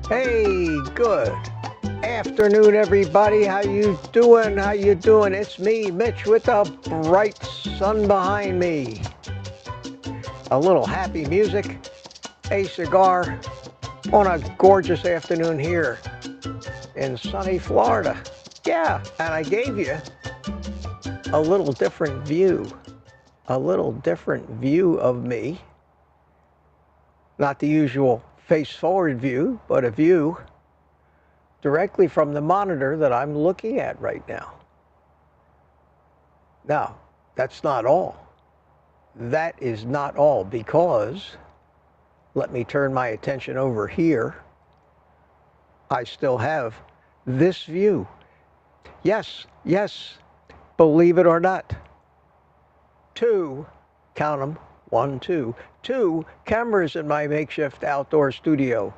Hey, good afternoon, everybody. How you doing? How you doing? It's me, Mitch, with the bright sun behind me. A little happy music, a cigar on a gorgeous afternoon here in sunny Florida. Yeah, and I gave you a little different view of me. Not the usual face-forward view, but a view directly from the monitor that I'm looking at right now. Now, that's not all. That is not all, because let me turn my attention over here. I still have this view. Yes, believe it or not. Two, count them, 1, 2, 2 cameras in my makeshift outdoor studio.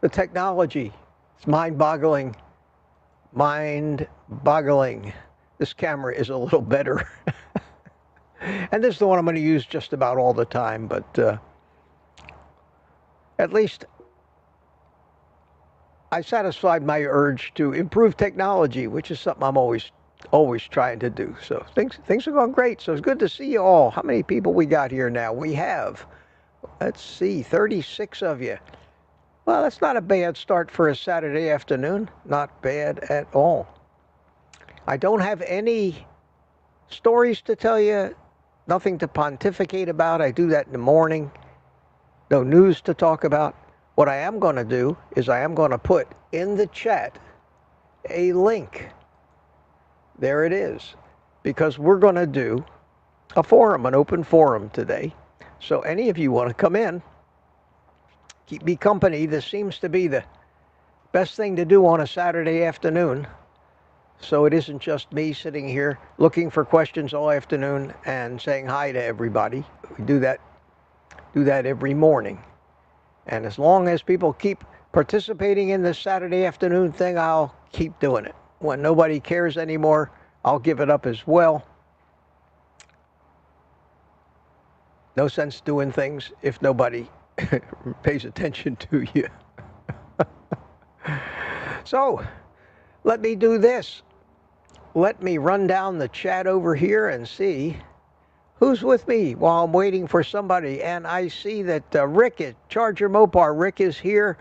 The technology, it's mind-boggling. Mind-boggling. This camera is a little better. And this is the one I'm going to use just about all the time, but at least I satisfied my urge to improve technology, which is something I'm always trying to do. So things are going great. So it's good to see you all. How many people we got here now? We have, let's see, 36 of you. Well, that's not a bad start for a Saturday afternoon. Not bad at all. I don't have any stories to tell you, nothing to pontificate about. I do that in the morning. No news to talk about. What I am going to do is I am going to put in the chat a link. There it is. Because we're going to do a forum, an open forum today. So any of you want to come in, keep me company. This seems to be the best thing to do on a Saturday afternoon. So it isn't just me sitting here looking for questions all afternoon and saying hi to everybody. We do that every morning. And as long as people keep participating in this Saturday afternoon thing, I'll keep doing it. When nobody cares anymore, I'll give it up as well. No sense doing things if nobody pays attention to you. So, let me do this. Let me run down the chat over here and see who's with me while I'm waiting for somebody. And I see that Rick at Charger Mopar. Rick is here.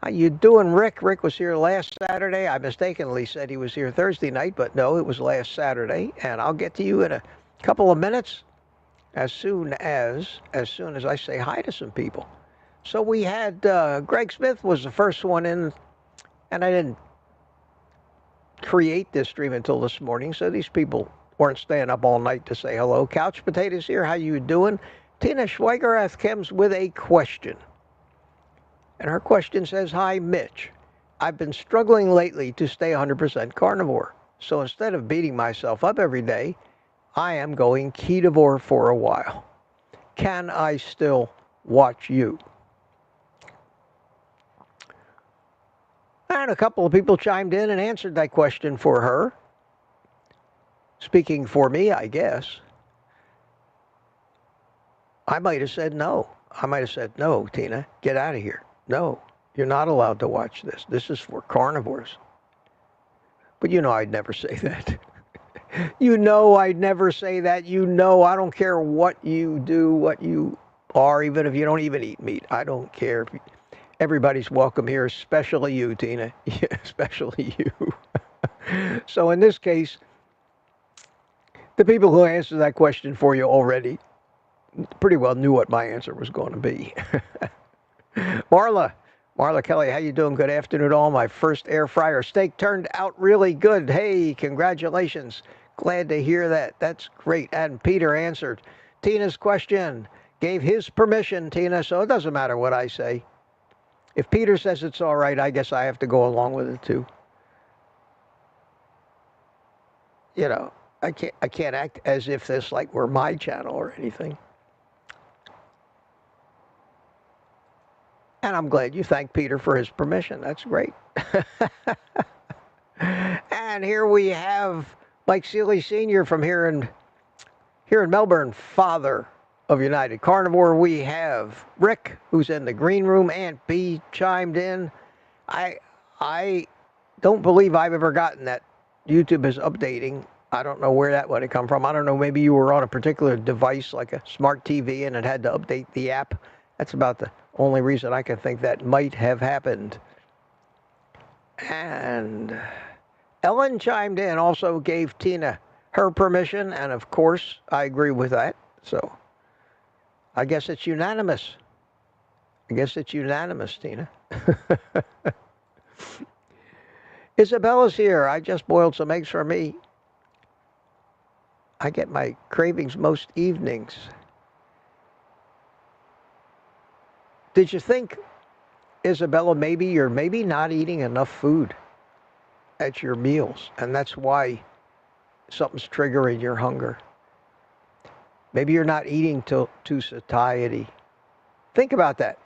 How you doing, Rick? Rick was here last Saturday. I mistakenly said he was here Thursday night, but no, it was last Saturday. And I'll get to you in a couple of minutes as soon as I say hi to some people. So we had Greg Smith was the first one in, and I didn't create this stream until this morning, so these people weren't staying up all night to say hello. Couch Potatoes here, how you doing? Tina Schweigerath comes with a question. And her question says, hi, Mitch. I've been struggling lately to stay 100% carnivore. So instead of beating myself up every day, I am going ketovore for a while. Can I still watch you? And a couple of people chimed in and answered that question for her. Speaking for me, I guess. I might have said no. I might have said, no, Tina, get out of here. No, you're not allowed to watch this. This is for carnivores. But you know I'd never say that. You know I'd never say that. You know I don't care what you do, what you are, even if you don't even eat meat. I don't care. Everybody's welcome here, especially you, Tina. Yeah, especially you. So in this case, the people who answered that question for you already pretty well knew what my answer was going to be. Marla Kelly, how you doing? Good afternoon all. My first air fryer steak turned out really good. Hey, congratulations. Glad to hear that. That's great. And Peter answered Tina's question, gave his permission, Tina, so it doesn't matter what I say. If Peter says it's all right, I guess I have to go along with it too. You know, I can't act as if this like were my channel or anything. And I'm glad you thanked Peter for his permission. That's great. And here we have Mike Seeley Sr. from here in Melbourne, father of United Carnivore. We have Rick, who's in the green room. Aunt B chimed in. I don't believe I've ever gotten that YouTube is updating. I don't know where that would have come from. I don't know, maybe you were on a particular device like a smart TV and it had to update the app. That's about the only reason I can think that might have happened. And Ellen chimed in, also gave Tina her permission, and of course I agree with that. So I guess it's unanimous. Tina. Isabella's here. I just boiled some eggs for me. I get my cravings most evenings. Did you think, Isabella, maybe you're not eating enough food at your meals, and that's why something's triggering your hunger? Maybe you're not eating to satiety. Think about that.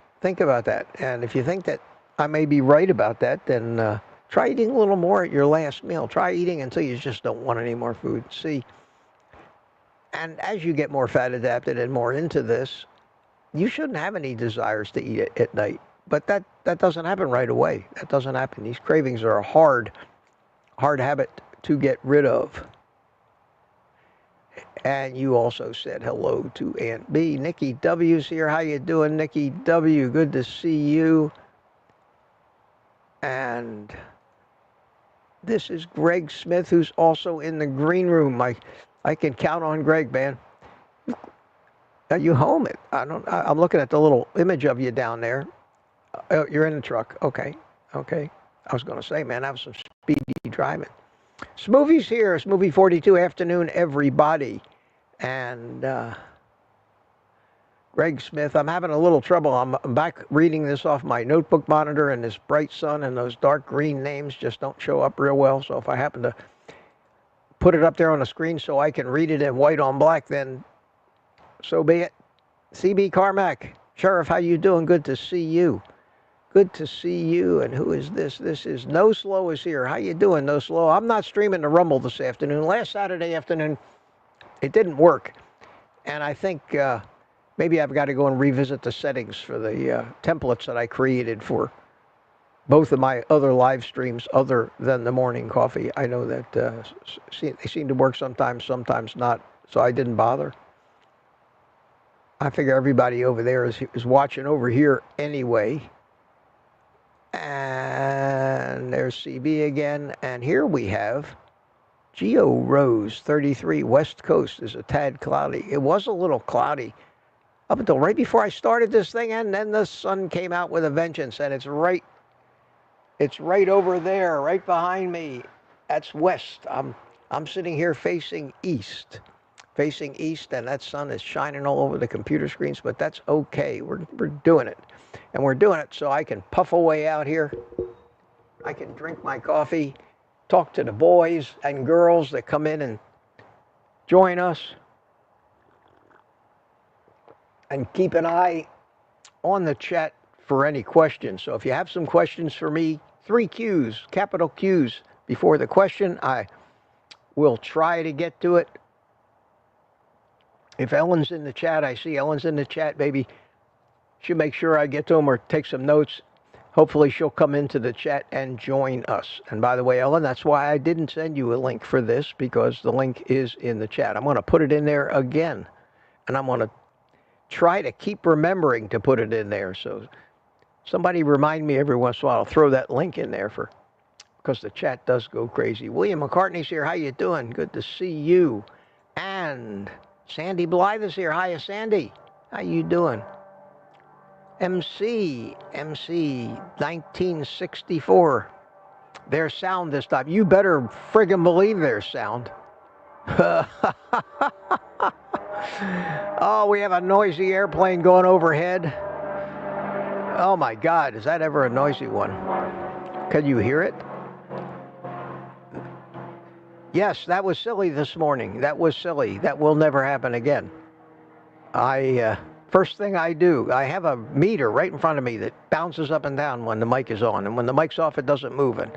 And if you think that I may be right about that, then try eating a little more at your last meal. Try eating until you just don't want any more food. See, and as you get more fat adapted and more into this, you shouldn't have any desires to eat at night. But that doesn't happen right away. That doesn't happen. These cravings are a hard habit to get rid of. And you also said hello to Aunt B. Nikki W's here. How you doing, Nikki W? Good to see you. And this is Greg Smith, who's also in the green room. I can count on Greg, man. Are you home? I'm looking at the little image of you down there. You're in the truck. Okay. I was going to say, man, have some speedy driving. Smoothie's here. Smoothie 42 afternoon, everybody. And Greg Smith, I'm having a little trouble. I'm back reading this off my notebook monitor, and this bright sun and those dark green names just don't show up real well. So if I happen to put it up there on the screen so I can read it in white on black, then so be it. CB Carmack, Sheriff, how you doing? Good to see you. And who is this? This is No Slow is here. How you doing, No Slow? I'm not streaming the Rumble this afternoon. Last Saturday afternoon, it didn't work. And I think maybe I've got to go and revisit the settings for the templates that I created for both of my other live streams other than the morning coffee. I know that they seem to work sometimes not, so I didn't bother. I figure everybody over there is watching over here anyway. And there's CB again. And here we have Geo Rose 33. West Coast is a tad cloudy. It was a little cloudy up until right before I started this thing, and then the sun came out with a vengeance, and it's right over there, right behind me. That's west. I'm sitting here facing east, and that sun is shining all over the computer screens, but that's okay. We're doing it. And we're doing it so I can puff away out here. I can drink my coffee, talk to the boys and girls that come in and join us, and keep an eye on the chat for any questions. So if you have some questions for me, 3 Qs, capital Qs before the question, I will try to get to it. If Ellen's in the chat, I see Ellen's in the chat, baby. She'll make sure I get to them or take some notes. Hopefully she'll come into the chat and join us. And by the way, Ellen, that's why I didn't send you a link for this, because the link is in the chat. I'm going to put it in there again, and I'm going to try to keep remembering to put it in there. So somebody remind me every once in a while. I'll throw that link in there because the chat does go crazy. William McCartney's here. How you doing? Good to see you. And Sandy Blythe is here. Hiya, Sandy. How you doing? MC 1964. Their sound this time. You better friggin' believe their sound. Oh, we have a noisy airplane going overhead. Oh my God, is that ever a noisy one? Can you hear it? Yes, that was silly this morning. That was silly. That will never happen again. First thing I do, I have a meter right in front of me that bounces up and down when the mic is on. And when the mic's off, it doesn't move. And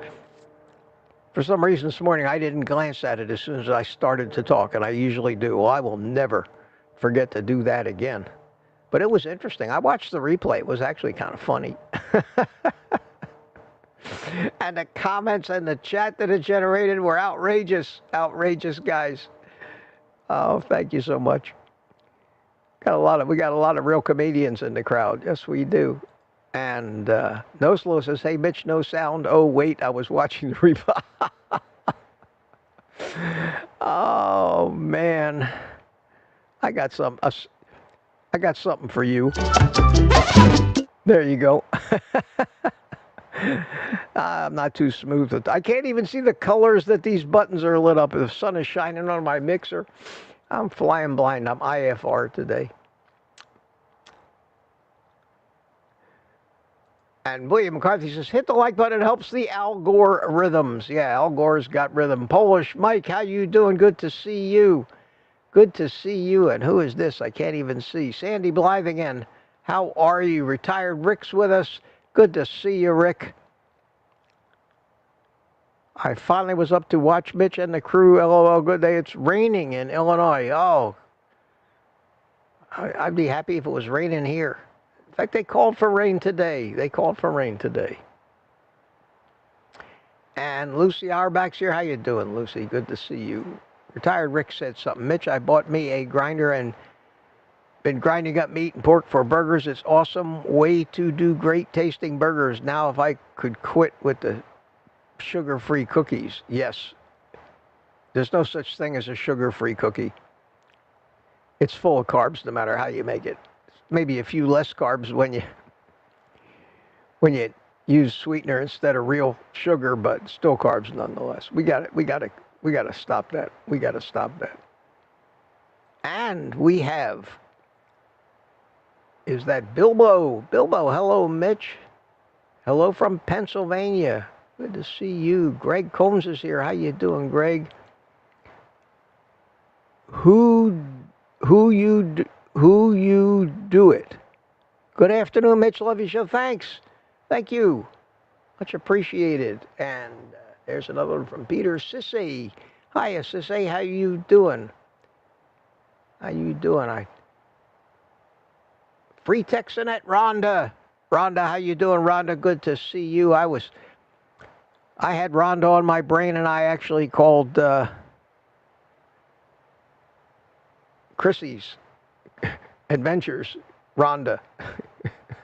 for some reason this morning, I didn't glance at it as soon as I started to talk, and I usually do. Well, I will never forget to do that again. But it was interesting. I watched the replay. It was actually kind of funny. And the comments and the chat that it generated were outrageous. Outrageous, guys. Oh, thank you so much. We got a lot of real comedians in the crowd. Yes, we do. And No Slow says, hey, Mitch, no sound. Oh, wait, I was watching the replay. Oh, man. I got something for you. There you go. I'm not too smooth. I can't even see the colors that these buttons are lit up. The sun is shining on my mixer. I'm flying blind. I'm IFR today. And William McCarthy says, hit the like button. It helps the Al Gore rhythms. Yeah, Al Gore's got rhythm. Polish Mike, how you doing? Good to see you. Good to see you. And who is this? I can't even see. Sandy Blythe again. How are you? Retired Rick's with us. Good to see you, Rick. I finally was up to watch Mitch and the crew. LOL, good day. It's raining in Illinois. Oh, I'd be happy if it was raining here. In fact, they called for rain today. And Lucy Auerbach's here. How you doing, Lucy? Good to see you. Retired Rick said something. Mitch, I bought me a grinder and been grinding up meat and pork for burgers. It's awesome way to do great tasting burgers. Now, if I could quit with the sugar-free cookies. Yes. There's no such thing as a sugar-free cookie. It's full of carbs no matter how you make it. Maybe a few less carbs when you use sweetener instead of real sugar, but still carbs nonetheless. We got to stop that. We got to stop that. And we have, is that Bilbo? Bilbo, hello, Mitch. Hello from Pennsylvania. Good to see you. Greg Combs is here. How you doing, Greg? Who you do it? Good afternoon, Mitch. Love your show. Thanks. Thank you. Much appreciated. And there's another one from Peter Sissay. Hiya, Sissay. How you doing? Free Texanet, Rhonda. Rhonda, how you doing, Rhonda? Good to see you. I had Rhonda on my brain, and I actually called Chrissy's Adventures Rhonda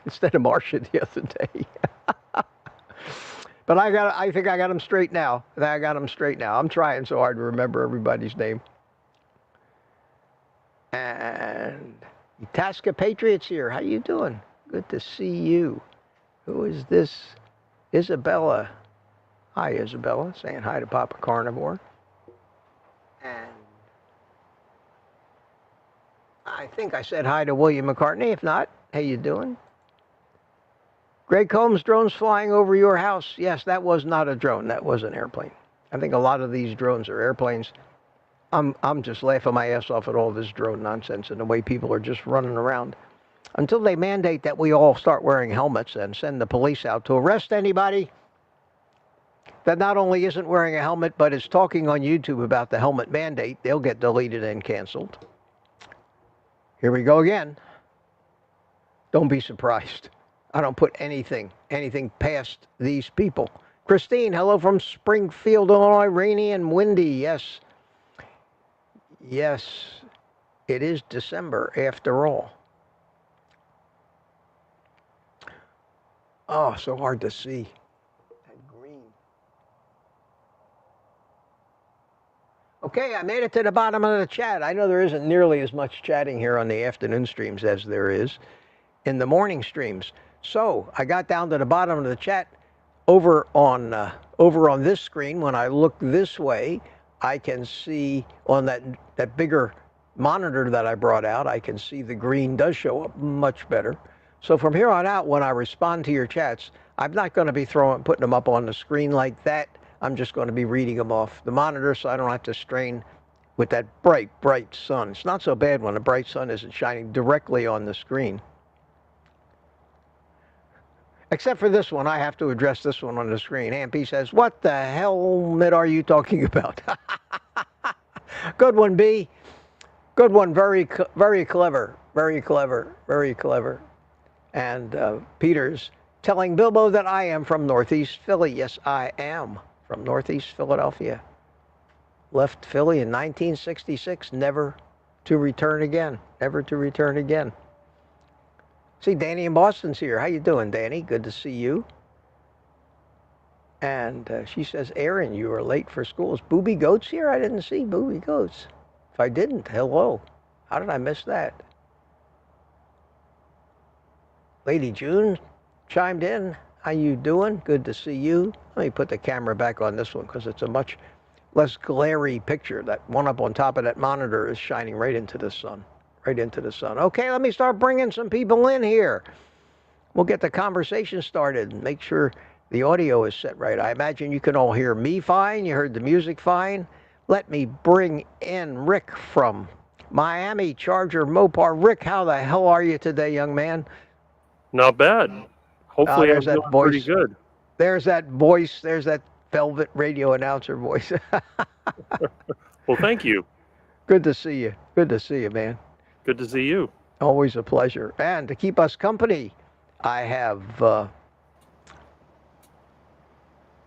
instead of Marcia the other day. But I think I got them straight now. I'm trying so hard to remember everybody's name. And Itasca Patriots here. How you doing? Good to see you. Who is this? Isabella. Hi, Isabella. Saying hi to Papa Carnivore. And I think I said hi to William McCartney. If not, how you doing? Greg Combs, drones flying over your house. Yes, that was not a drone. That was an airplane. I think a lot of these drones are airplanes. I'm just laughing my ass off at all this drone nonsense and the way people are just running around. Until they mandate that we all start wearing helmets and send the police out to arrest anybody that not only isn't wearing a helmet, but is talking on YouTube about the helmet mandate, they'll get deleted and canceled. Here we go again. Don't be surprised. I don't put anything past these people. Christine, hello from Springfield, Illinois. Rainy and windy. Yes. Yes, it is December after all. Oh, so hard to see. Okay, I made it to the bottom of the chat. I know there isn't nearly as much chatting here on the afternoon streams as there is in the morning streams. So I got down to the bottom of the chat over on this screen. When I look this way, I can see on that bigger monitor that I brought out, I can see the green does show up much better. So from here on out, when I respond to your chats, I'm not going to be putting them up on the screen like that. I'm just going to be reading them off the monitor so I don't have to strain with that bright, bright sun. It's not so bad when the bright sun isn't shining directly on the screen. Except for this one, I have to address this one on the screen. Ampy says, what the helmet are you talking about? Good one, B. Good one. Very, very clever. Very clever. Very clever. And Peter's telling Bilbo that I am from Northeast Philly. Yes, I am from Northeast Philadelphia. Left Philly in 1966, never to return again. Never to return again. See, Danny in Boston's here. How you doing, Danny? Good to see you. And she says, Aaron, you are late for school. Is Booby Goats here? I didn't see Booby Goats. If I didn't, hello. How did I miss that? Lady June chimed in. How you doing? Good to see you. Let me put the camera back on this one because it's a much less glary picture. That one up on top of that monitor is shining right into the sun. Right into the sun. Okay, let me start bringing some people in here. We'll get the conversation started and make sure the audio is set right. I imagine you can all hear me fine. You heard the music fine. Let me bring in Rick from Miami Charger Mopar. Rick, how the hell are you today, young man? Not bad. Hopefully I'm there's that doing voice. pretty good. There's that voice. There's that velvet radio announcer voice. Well, thank you. Good to see you. Good to see you, man. Good to see you. Always a pleasure. And to keep us company, I have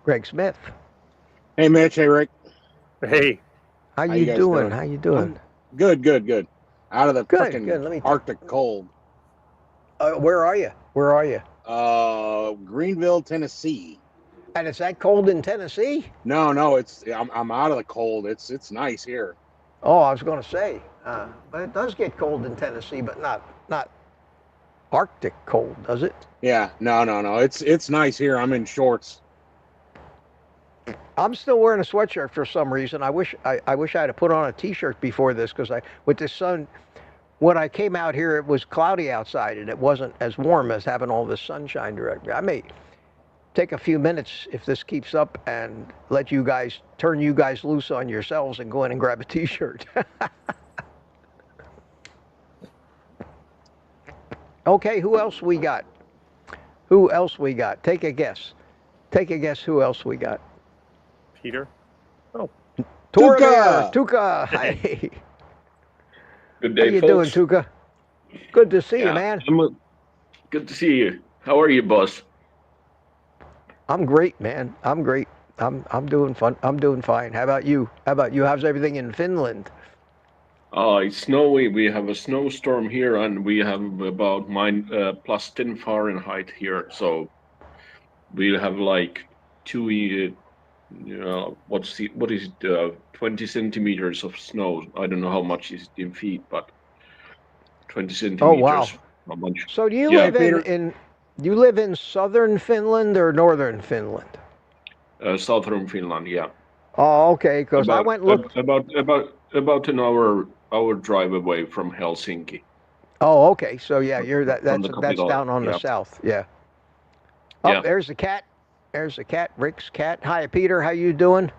Greg Smith. Hey, Mitch. Hey, Rick. Hey. How you doing? How you doing? Good, good, good. Out of the Good. Let me Arctic cold. Where are you? Where are you? Greenville, Tennessee. And it's that cold in Tennessee? No, I'm out of the cold. It's nice here. Oh, I was going to say, but it does get cold in Tennessee, but not Arctic cold, does it? Yeah, no. It's nice here. I'm in shorts. I'm still wearing a sweatshirt for some reason. I wish I had put on a T-shirt before this because with the sun, when I came out here, it was cloudy outside and it wasn't as warm as having all this sunshine directly. I may take a few minutes if this keeps up and turn you guys loose on yourselves and go in and grab a T-shirt. Okay, who else we got? Who else we got? Take a guess. Take a guess who else we got. Peter? Oh. Tuca! Hey. Good day, How you folks. doing, Tuca? Good to see you, man. Good to see you. How are you, boss? I'm great, man. I'm great. I'm doing fun. I'm doing fine. How about you? How's everything in Finland? It's snowy. We have a snowstorm here, and we have about plus 10 Fahrenheit here. So we'll have like 20 centimeters of snow. I don't know how much is in feet, but 20 centimeters. Oh wow! A bunch. So do you live you live in southern Finland or northern Finland? Southern Finland, yeah. Oh, okay. Because I went and looked about an hour drive away from Helsinki. Oh, okay. So yeah, that's down on the south. Yeah. Oh, yeah. There's the cat. There's the cat. Rick's cat. Hi, Peter. How you doing?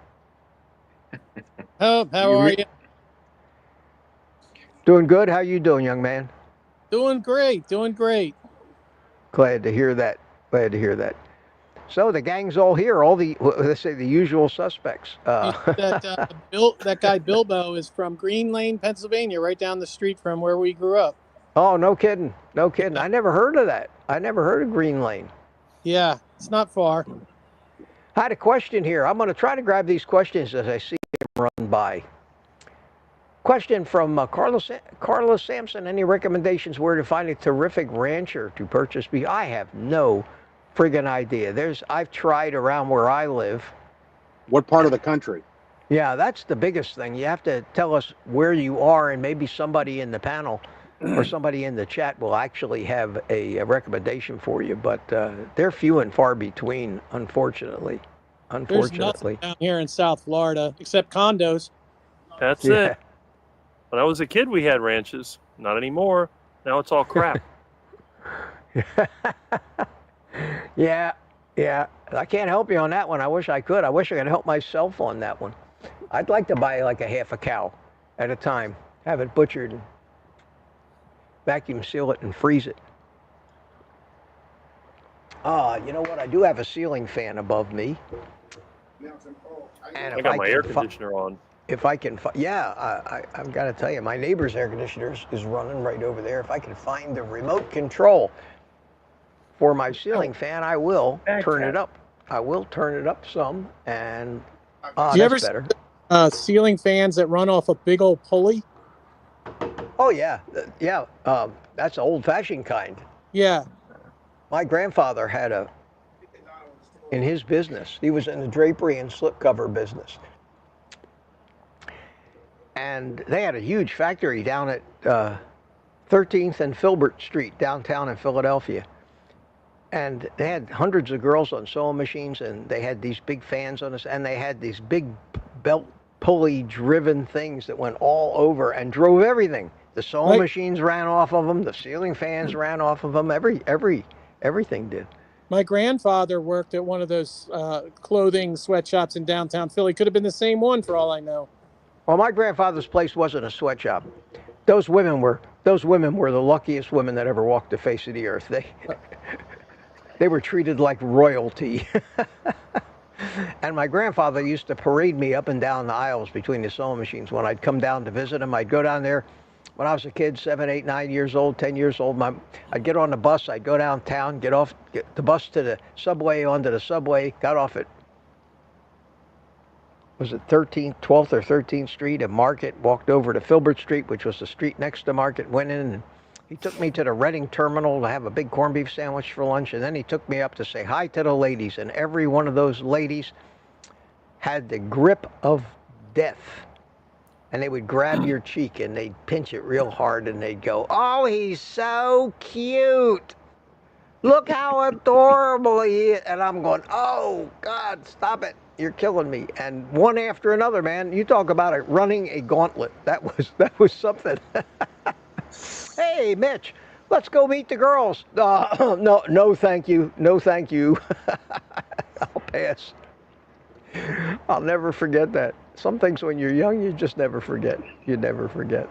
How are you? Doing good. How you doing, young man? Doing great. Glad to hear that. So the gang's all here. Let's say the usual suspects. That guy Bilbo is from Green Lane, Pennsylvania, right down the street from where we grew up. Oh, no kidding. I never heard of that. I never heard of Green Lane. Yeah, it's not far. I had a question here. I'm going to try to grab these questions as I see them run by. Question from Carlos Sampson. Any recommendations where to find a terrific rancher to purchase beef? I have no friggin' idea. I've tried around where I live. What part of the country? Yeah, that's the biggest thing. You have to tell us where you are, and maybe somebody in the panel or somebody in the chat will actually have a recommendation for you. But they're few and far between, unfortunately. There's nothing down here in South Florida except condos. That's it. When I was a kid, we had ranches. Not anymore. Now it's all crap. Yeah. I can't help you on that one. I wish I could. I wish I could help myself on that one. I'd like to buy like a half a cow at a time, have it butchered, and vacuum seal it and freeze it. You know what? I do have a ceiling fan above me. And I got my air conditioner on. if I can, I've got to tell you, my neighbor's air conditioner is running right over there. If I can find the remote control for my ceiling fan, I will turn it up. I will turn it up some, and Do you ever that's better. Ceiling fans that run off a big old pulley? Oh yeah, yeah. That's the old-fashioned kind. Yeah. My grandfather had in his business. He was in the drapery and slipcover business. And they had a huge factory down at 13th and Filbert Street, downtown in Philadelphia. And they had hundreds of girls on sewing machines, and they had these big fans on us, and they had these big belt pulley-driven things that went all over and drove everything. The sewing machines ran off of them. The ceiling fans ran off of them. Everything did. My grandfather worked at one of those clothing sweatshops in downtown Philly. Could have been the same one for all I know. Well, my grandfather's place wasn't a sweatshop. Those women were the luckiest women that ever walked the face of the earth. They were treated like royalty. And my grandfather used to parade me up and down the aisles between the sewing machines. When I'd come down to visit him, I'd go down there. When I was a kid, 7, 8, 9 years old, 10 years old, I'd get on the bus. I'd go downtown, get the bus to the subway, onto the subway, got off at, was it 12th or 13th Street, a Market, walked over to Filbert Street, which was the street next to Market, went in, and he took me to the Reading Terminal to have a big corned beef sandwich for lunch, and then he took me up to say hi to the ladies, and every one of those ladies had the grip of death. And they would grab your cheek, and they'd pinch it real hard, and they'd go, "Oh, he's so cute. Look how adorable he is." And I'm going, "Oh, God, stop it. You're killing me." And one after another, man, you talk about it, running a gauntlet. That was something. "Hey, Mitch, let's go meet the girls." No, thank you. No, thank you. I'll pass. I'll never forget that. Some things when you're young, you just never forget. You never forget.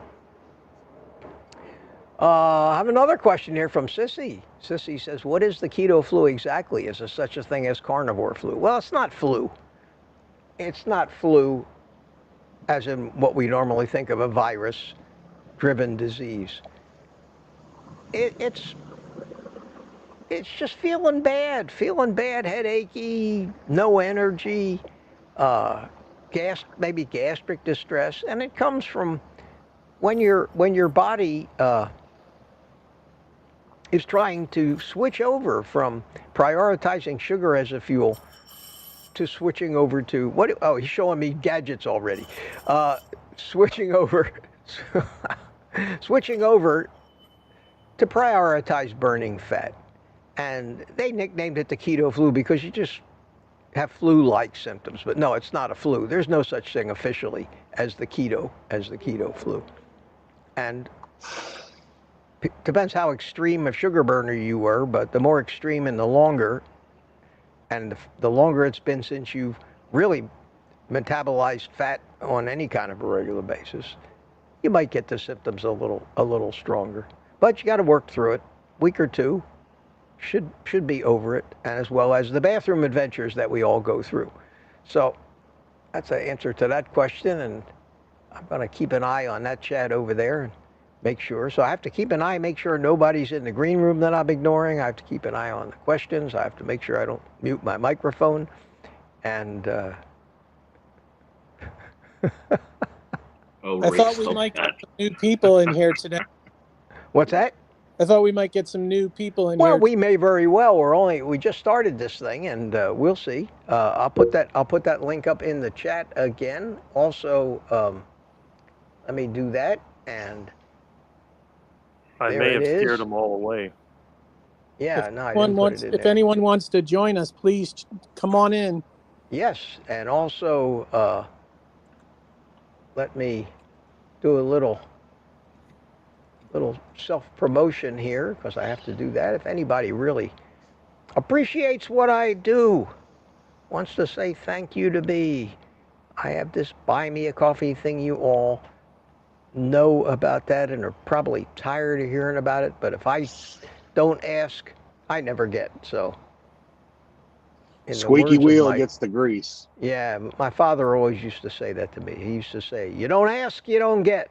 I have another question here from Sissy. Sissy says, "What is the keto flu exactly? Is there such a thing as carnivore flu?" Well, it's not flu. It's not flu as in what we normally think of, a virus-driven disease. It's just feeling bad, headachy, no energy, maybe gastric distress, and it comes from when your body is trying to switch over from prioritizing sugar as a fuel to switching over to what? Oh, he's showing me gadgets already. Switching over to prioritize burning fat. And they nicknamed it the keto flu because you just have flu-like symptoms. But no, it's not a flu. There's no such thing officially as the keto flu. And depends how extreme a sugar burner you were, but the more extreme and the longer it's been since you've really metabolized fat on any kind of a regular basis, you might get the symptoms a little stronger. But you got to work through it. Week or two should be over it, and as well as the bathroom adventures that we all go through. So that's the answer to that question, and I'm going to keep an eye on that chat over there and make sure. So I have to keep an eye, make sure nobody's in the green room that I'm ignoring. I have to keep an eye on the questions. I have to make sure I don't mute my microphone. And I thought we might get some new people in here today. What's that? I thought we might get some new people in here. Well, we may very well. We just started this thing, and we'll see. I'll put that link up in the chat again. Also, let me do that, and I may have scared them all away. Yeah, no, I didn't put it in there. If anyone wants to join us, please come on in. Yes, and also let me do a little self-promotion here, because I have to do that. If anybody really appreciates what I do, wants to say thank you to me, I have this buy me a coffee thing. You all know about that and are probably tired of hearing about it, but if I don't ask, I never get. So in the Squeaky words of wheel my, gets the grease. yeah, my father always used to say that to me. He used to say, "You don't ask, you don't get,"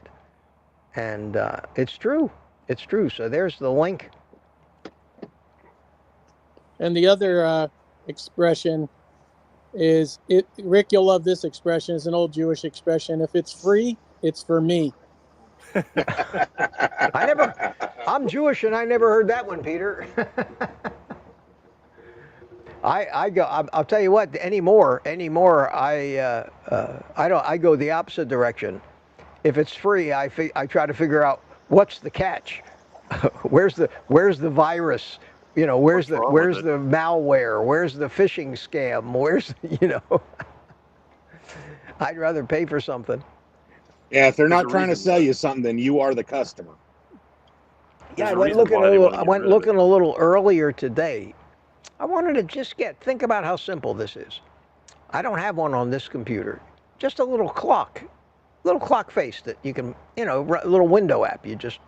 and it's true. It's true. So there's the link. And the other expression is Rick, you'll love this expression. It's an old Jewish expression. If it's free, it's for me. I'm Jewish and I never heard that one, Peter. I'll tell you what, anymore, I go the opposite direction. If it's free, I try to figure out what's the catch. where's the virus? You know, where's the malware? Where's the phishing scam? Where's, I'd rather pay for something. Yeah, if they're not trying to sell you something, then you are the customer. Yeah, I went looking a little earlier today. I wanted to just think about how simple this is. I don't have one on this computer. Just a little clock face that you can, a little window app. You just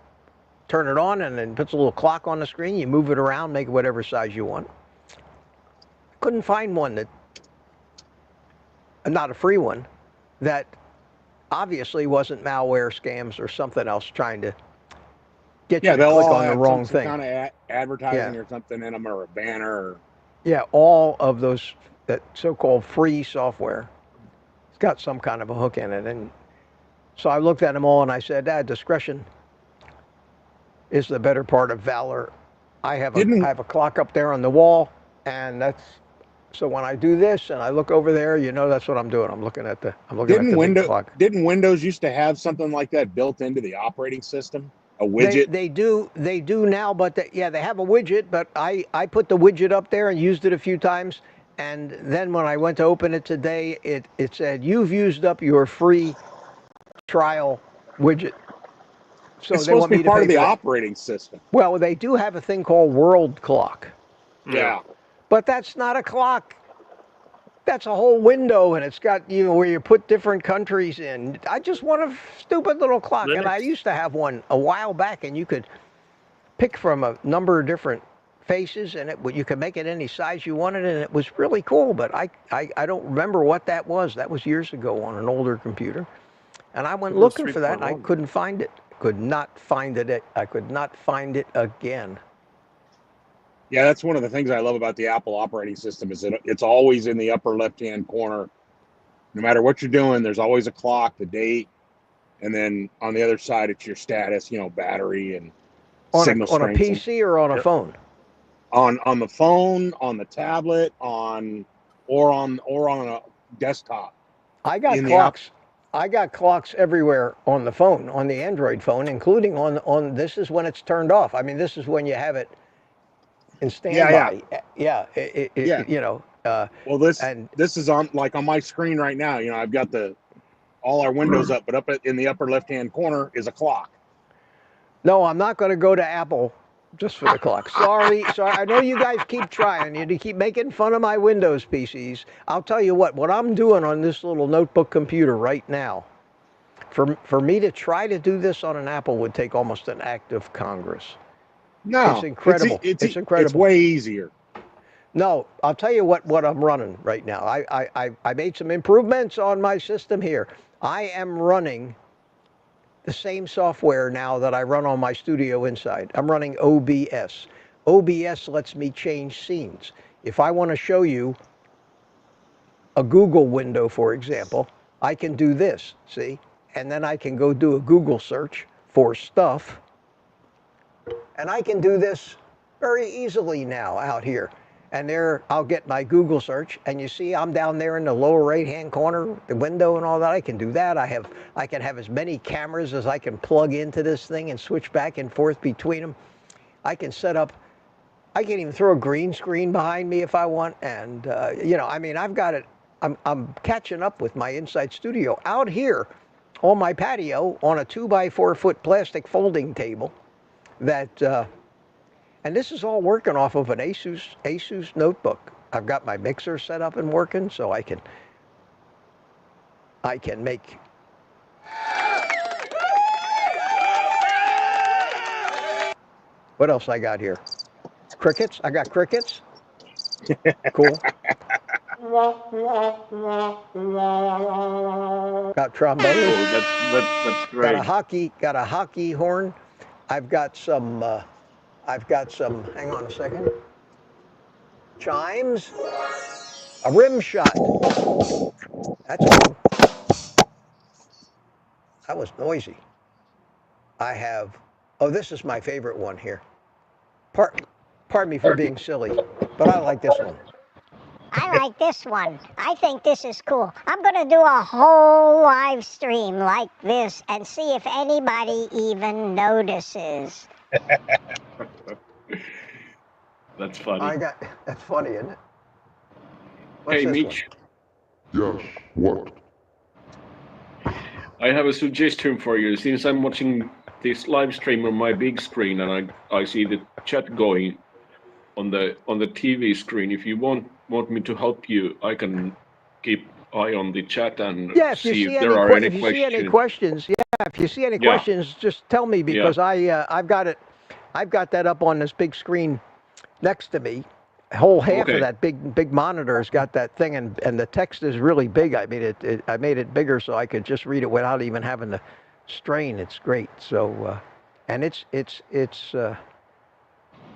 turn it on and then puts a little clock on the screen. You move it around, make it whatever size you want. Couldn't find one that, not a free one, that obviously wasn't malware, scams, or something else trying to get you to click on the wrong thing. Kind of advertising or something in them, or a banner. Or... Yeah, all of those, that so-called free software, it's got some kind of a hook in it. And so I looked at them all and I said, discretion is the better part of valor. I have a clock up there on the wall, and so when I do this and I look over there, that's what I'm doing. I'm looking at the big clock. Didn't Windows used to have something like that built into the operating system? A widget? They do now, but they have a widget, but I put the widget up there and used it a few times, and then when I went to open it today, it said, "You've used up your free trial widget." So it's supposed to be part of the operating system. Well, they do have a thing called World Clock. Yeah. But that's not a clock. That's a whole window, and it's got, where you put different countries in. I just want a stupid little clock, and I used to have one a while back, and you could pick from a number of different faces, and you could make it any size you wanted, and it was really cool, but I don't remember what that was. That was years ago on an older computer, and I went looking for that, and I couldn't find it. Could not find it. I could not find it again. Yeah, that's one of the things I love about the Apple operating system is that it's always in the upper left-hand corner. No matter what you're doing, there's always a clock, the date, and then on the other side, it's your status, battery and signal strength. On a PC or on a phone? On the phone, on the tablet, or on a desktop. I got clocks. I got clocks everywhere on the phone, on the Android phone, including on this is when it's turned off. I mean, this is when you have it in standby. Well, this is on my screen right now. I've got all our windows up, but up in the upper left-hand corner is a clock. No, I'm not going to go to Apple just for the clock. Sorry. I know you guys keep trying. You keep making fun of my Windows PCs. I'll tell you what I'm doing on this little notebook computer right now, for me to try to do this on an Apple would take almost an act of Congress. No, it's incredible. It's incredible. It's way easier. No, I'll tell you what I'm running right now. I made some improvements on my system here. I am running the same software now that I run on my Studio Inside. I'm running OBS. OBS lets me change scenes. If I want to show you a Google window, for example, I can do this, see? And then I can go do a Google search for stuff. And I can do this very easily now out here. And there, I'll get my Google search, and you see I'm down there in the lower right-hand corner, the window and all that. I can do that. I can have as many cameras as I can plug into this thing and switch back and forth between them. I can set up, I can even throw a green screen behind me if I want. And, I've got it. I'm catching up with my Inside Studio out here on my patio on a 2x4 foot plastic folding table that, and this is all working off of an Asus notebook. I've got my mixer set up and working, so I can make. What else I got here? Crickets. I got crickets. Cool. Got trombone. Oh, that's Got great. a hockey horn. I've got some. Hang on a second. Chimes. A rim shot. That's cool. That was noisy. I have. Oh, this is my favorite one here. Pardon me for being silly, but I like this one. I like this one. I think this is cool. I'm going to do a whole live stream like this and see if anybody even notices. That's funny. That's funny, isn't it? What's Hey, this Mitch, Yes, what? I have a suggestion for you. Since I'm watching this live stream on my big screen and I see the chat going on the TV screen, if you want me to help you, I can keep eye on the chat and see if there are any questions. If you see any questions, if you see any questions, just tell me because I've got that up on this big screen next to me. A whole half of that big monitor has got that thing, and the text is really big. I made it bigger so I could just read it without even having to strain. It's great. So, and it's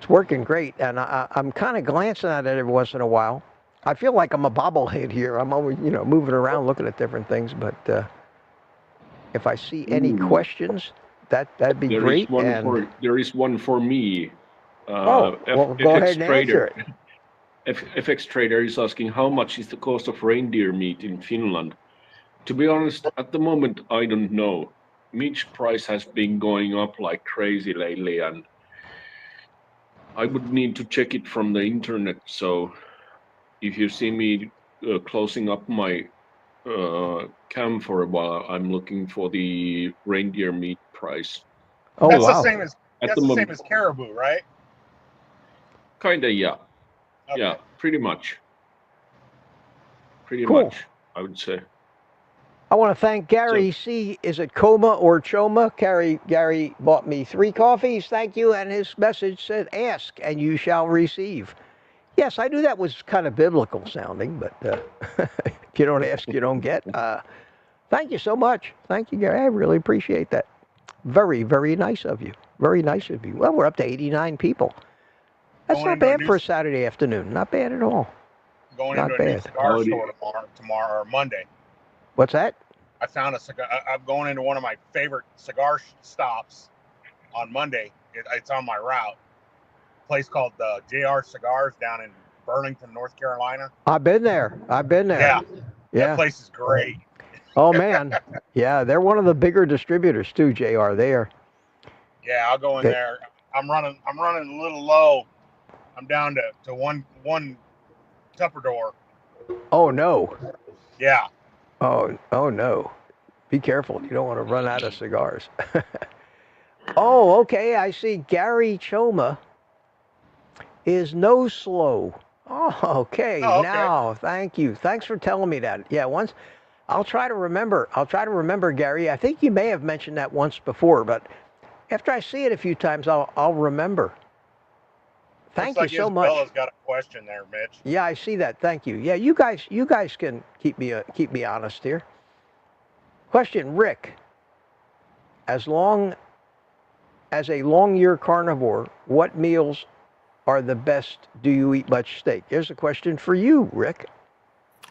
working great, and I'm kind of glancing at it every once in a while. I feel like I'm a bobblehead here. I'm always, moving around looking at different things. But if I see any questions, that'd be great. There is one for me. Well, go ahead and answer it. FX Trader is asking, how much is the cost of reindeer meat in Finland? To be honest, at the moment, I don't know. Meat price has been going up like crazy lately, and I would need to check it from the internet. So if you see me closing up my cam for a while, I'm looking for the reindeer meat price. Oh, that's wow. the same as caribou, right? Kinda, yeah. Okay. Yeah, pretty much. Pretty Cool. much, I would say. I want to thank Gary C. Is it Coma or Choma? Gary bought me 3 coffees. Thank you. And his message said, ask and you shall receive. Yes, I knew that was kind of biblical sounding, but if you don't ask, you don't get. Thank you so much. Thank you, Gary. I really appreciate that. Very, very nice of you. Very nice of you. Well, we're up to 89 people. That's not bad for a Saturday afternoon. Not bad at all. Going Not into a new bad. cigar store tomorrow or Monday. What's that? I found a cigar. I'm going into one of my favorite cigar stops on Monday. It's on my route. A place called JR Cigars down in Burlington, North Carolina. I've been there. Yeah. That place is great. Oh, man. Yeah, they're one of the bigger distributors, too, JR. There. Yeah, I'll go in there. I'm running a little low. I'm down to one Tupperware. Oh, no. Yeah. Oh, no. Be careful. You don't want to run out of cigars. Oh, okay. I see Gary Choma is no slow. Oh, okay. Now, thank you. Thanks for telling me that. Yeah, once I'll try to remember, Gary. I think you may have mentioned that once before, but after I see it a few times, I'll remember. Thank you so much. Isabella's got a question there, Mitch. Yeah, I see that. Thank you. Yeah, you guys can keep me honest here. Question, Rick. As a long year carnivore, what meals are the best? Do you eat much steak? Here's a question for you, Rick.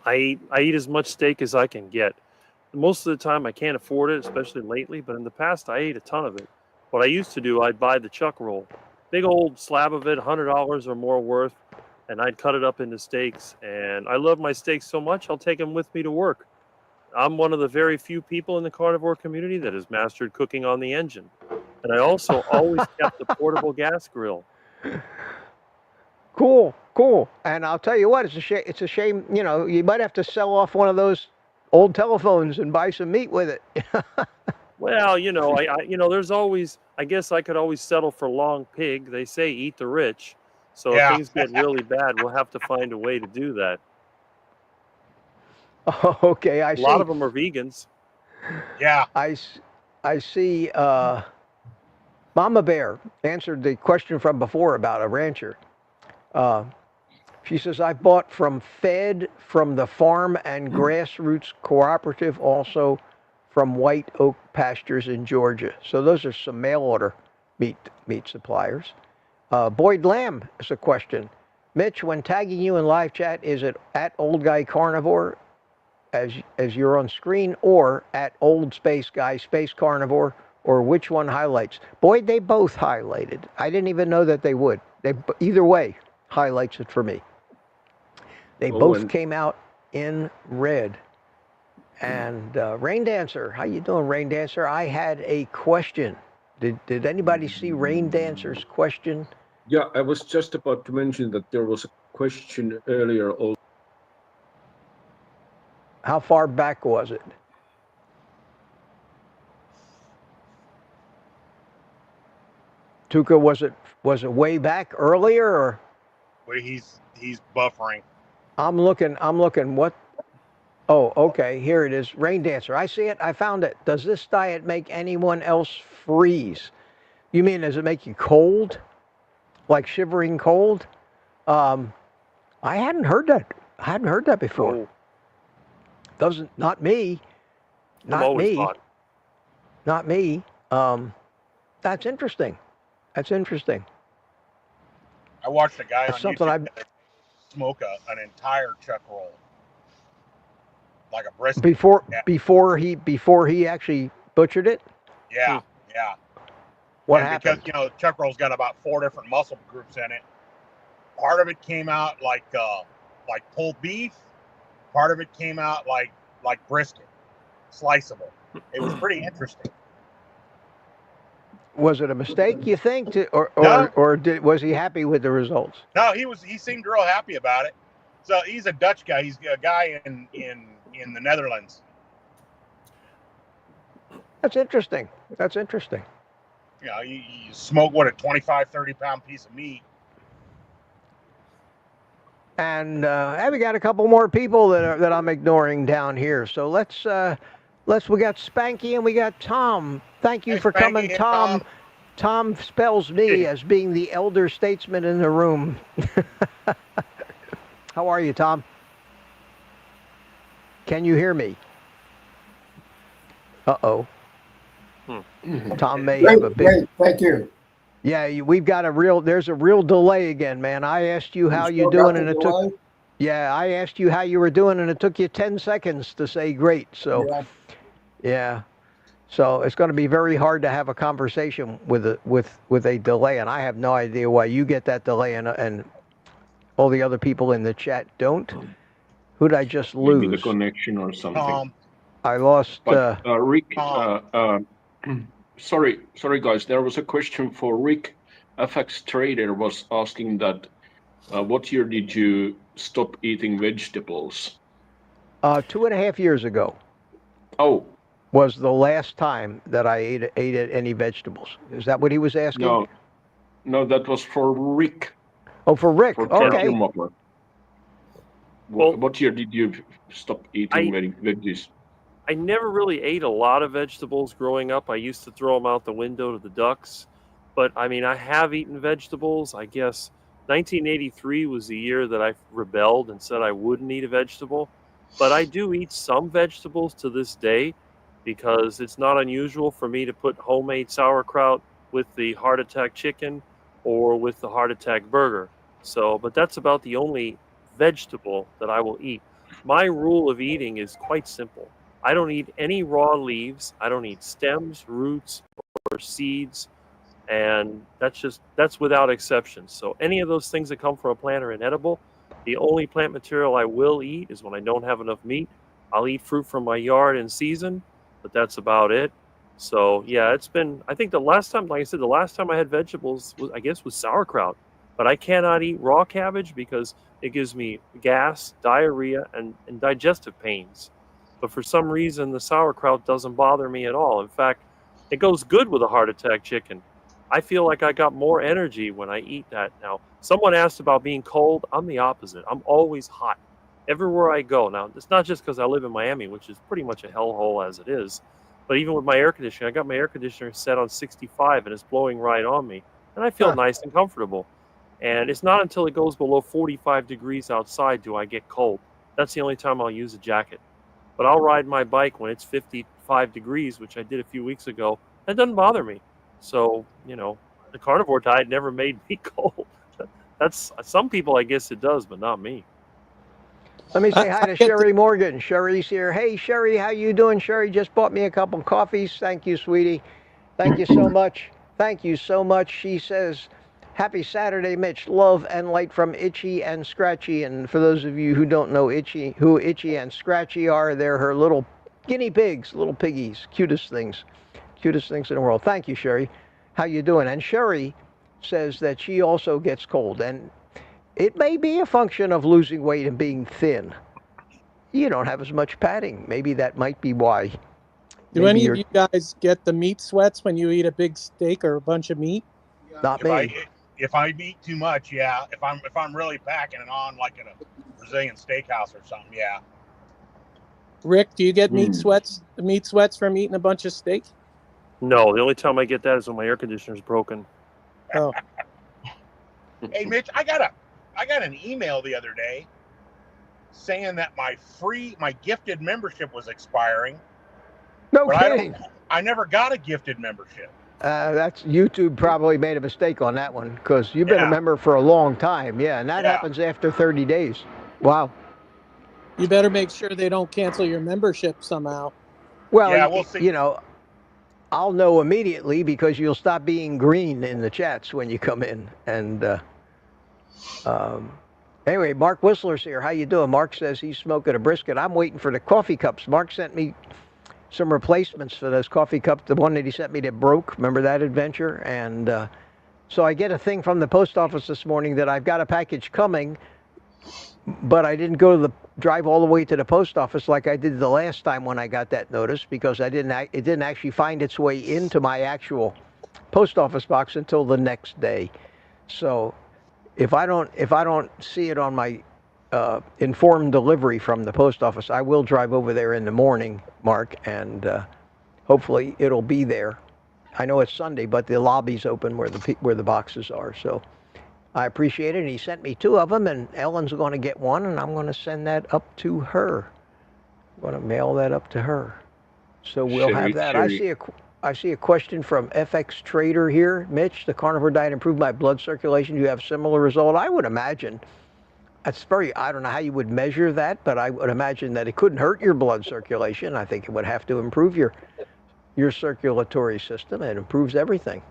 I eat as much steak as I can get. Most of the time I can't afford it, especially lately, but in the past I ate a ton of it. What I used to do, I'd buy the chuck roll, big old slab of it, $100 or more worth, and I'd cut it up into steaks. And I love my steaks so much, I'll take them with me to work. I'm one of the very few people in the carnivore community that has mastered cooking on the engine. And I also always kept a portable gas grill. Cool. And I'll tell you what, it's a shame, you might have to sell off one of those old telephones and buy some meat with it. Well, there's always, I guess I could always settle for long pig. They say eat the rich. So if things get really bad, we'll have to find a way to do that. Okay, I see. A lot of them are vegans. Yeah. I see Mama Bear answered the question from before about a rancher. She says, I bought from Fed, from the Farm and Grassroots Cooperative, also from White Oak Pastures in Georgia. So those are some mail order meat suppliers. Boyd Lamb is a question. Mitch, when tagging you in live chat, is it at Old Guy Carnivore as you're on screen, or at Old Space Guy Space Carnivore, or which one highlights? Boyd, they both highlighted. I didn't even know that they would. Either way highlights it for me. They both came out in red. And Rain Dancer, how you doing, Rain Dancer? I had a question. Did anybody see Rain Dancer's question? Yeah, I was just about to mention that there was a question earlier. How far back was it? Tuca, was it way back earlier, or? Well, he's buffering. I'm looking. What? Oh, okay. Here it is. Rain Dancer. I see it. I found it. Does this diet make anyone else freeze? You mean, does it make you cold? Like shivering cold? I hadn't heard that. I hadn't heard that before. Oh. Not me. Not me. Hot. Not me. That's interesting. That's interesting. I watched a guy That's on something YouTube smoke an entire chuck roll, like a brisket. Before he actually butchered it. Yeah. What happened? Because chuck roll's got about 4 different muscle groups in it. Part of it came out like pulled beef. Part of it came out like brisket, sliceable. It was pretty interesting. Was it a mistake, you think, or was he happy with the results? No, he seemed real happy about it. So he's a Dutch guy. He's a guy in the Netherlands. That's interesting. You smoke a 25, 30 pound piece of meat. And we got a couple more people that I'm ignoring down here. So let's we got Spanky and we got Tom. Thank you for coming, Tom. Tom spells me as being the elder statesman in the room. How are you, Tom? Can you hear me? Uh-oh. Tom may have a big... Great, thank you. Yeah, we've got there's a real delay again, man. I asked you how you doing, and it took... Yeah, I asked you how you were doing, and it took you 10 seconds to say great. So, yeah. So it's going to be very hard to have a conversation with a delay, and I have no idea why you get that delay and all the other people in the chat don't. Who'd I just lose? Maybe the connection or something. I lost. But Rick, sorry guys, there was a question for Rick. FX Trader was asking that what year did you stop eating vegetables? 2.5 years ago. Oh. Was the last time that I ate any vegetables. Is that what he was asking? No, that was for Rick. Oh, for Rick. Okay. Well, what year did you stop eating veggies? I never really ate a lot of vegetables growing up. I used to throw them out the window to the ducks. But, I mean, I have eaten vegetables. I guess 1983 was the year that I rebelled and said I wouldn't eat a vegetable. But I do eat some vegetables to this day, because it's not unusual for me to put homemade sauerkraut with the heart attack chicken or with the heart attack burger. So, but that's about the only vegetable that I will eat. My rule of eating is quite simple. I don't eat any raw leaves. I don't eat stems, roots, or seeds. And that's without exception. So any of those things that come from a plant are inedible. The only plant material I will eat is when I don't have enough meat. I'll eat fruit from my yard in season, but that's about it. So yeah, it's been, I think the last time, like I said, the last time I had vegetables was sauerkraut, but I cannot eat raw cabbage because it gives me gas, diarrhea, and digestive pains. But for some reason, the sauerkraut doesn't bother me at all. In fact, it goes good with a heart attack chicken. I feel like I got more energy when I eat that. Now, someone asked about being cold. I'm the opposite. I'm always hot everywhere I go. Now, it's not just because I live in Miami, which is pretty much a hellhole as it is, but even with my air conditioning, I got my air conditioner set on 65 and it's blowing right on me, and I feel nice and comfortable. And it's not until it goes below 45 degrees outside do I get cold. That's the only time I'll use a jacket. But I'll ride my bike when it's 55 degrees, which I did a few weeks ago. That doesn't bother me. So, the carnivore diet never made me cold. That's some people, I guess it does, but not me. Let me say hi to Sherry Morgan. Sherry's here. Hey, Sherry, how you doing? Sherry just bought me a couple of coffees. Thank you, sweetie. Thank you so much. Thank you so much. She says, happy Saturday, Mitch. Love and light from Itchy and Scratchy. And for those of you who don't know who Itchy and Scratchy are, they're her little guinea pigs, little piggies. Cutest things in the world. Thank you, Sherry. How you doing? And Sherry says that she also gets cold. And it may be a function of losing weight and being thin. You don't have as much padding. Maybe that might be why. Do any of you guys get the meat sweats when you eat a big steak or a bunch of meat? Not me. If I eat too much, yeah. If I'm really packing it on like at a Brazilian steakhouse or something, yeah. Rick, do you get meat sweats from eating a bunch of steak? No, the only time I get that is when my air conditioner is broken. Oh. Hey, Mitch, I got an email the other day saying that my gifted membership was expiring. No kidding. I never got a gifted membership. That's YouTube probably made a mistake on that one because you've been a member for a long time. Yeah, and that happens after 30 days. Wow. You better make sure they don't cancel your membership somehow. Well, yeah, we'll see. I'll know immediately because you'll stop being green in the chats when you come in. And anyway, Mark Whistler's here. How you doing? Mark says he's smoking a brisket. I'm waiting for the coffee cups. Mark sent me some replacements for those coffee cups. The one that he sent me that broke. Remember that adventure? And so I get a thing from the post office this morning that I've got a package coming, but I didn't go to drive all the way to the post office like I did the last time when I got that notice because it didn't actually find its way into my actual post office box until the next day. So if I don't see it on my informed delivery from the post office, I will drive over there in the morning, Mark, and hopefully it'll be there. I know it's Sunday, but the lobby's open where the boxes are. So I appreciate it. And he sent me 2 of them, and Ellen's going to get one, and I'm going to send that up to her. I'm going to mail that up to her. So we'll have that. I see a question from FX Trader here. Mitch, the carnivore diet improved my blood circulation. Do you have similar result? I would imagine. I don't know how you would measure that, but I would imagine that it couldn't hurt your blood circulation. I think it would have to improve your circulatory system. It improves everything.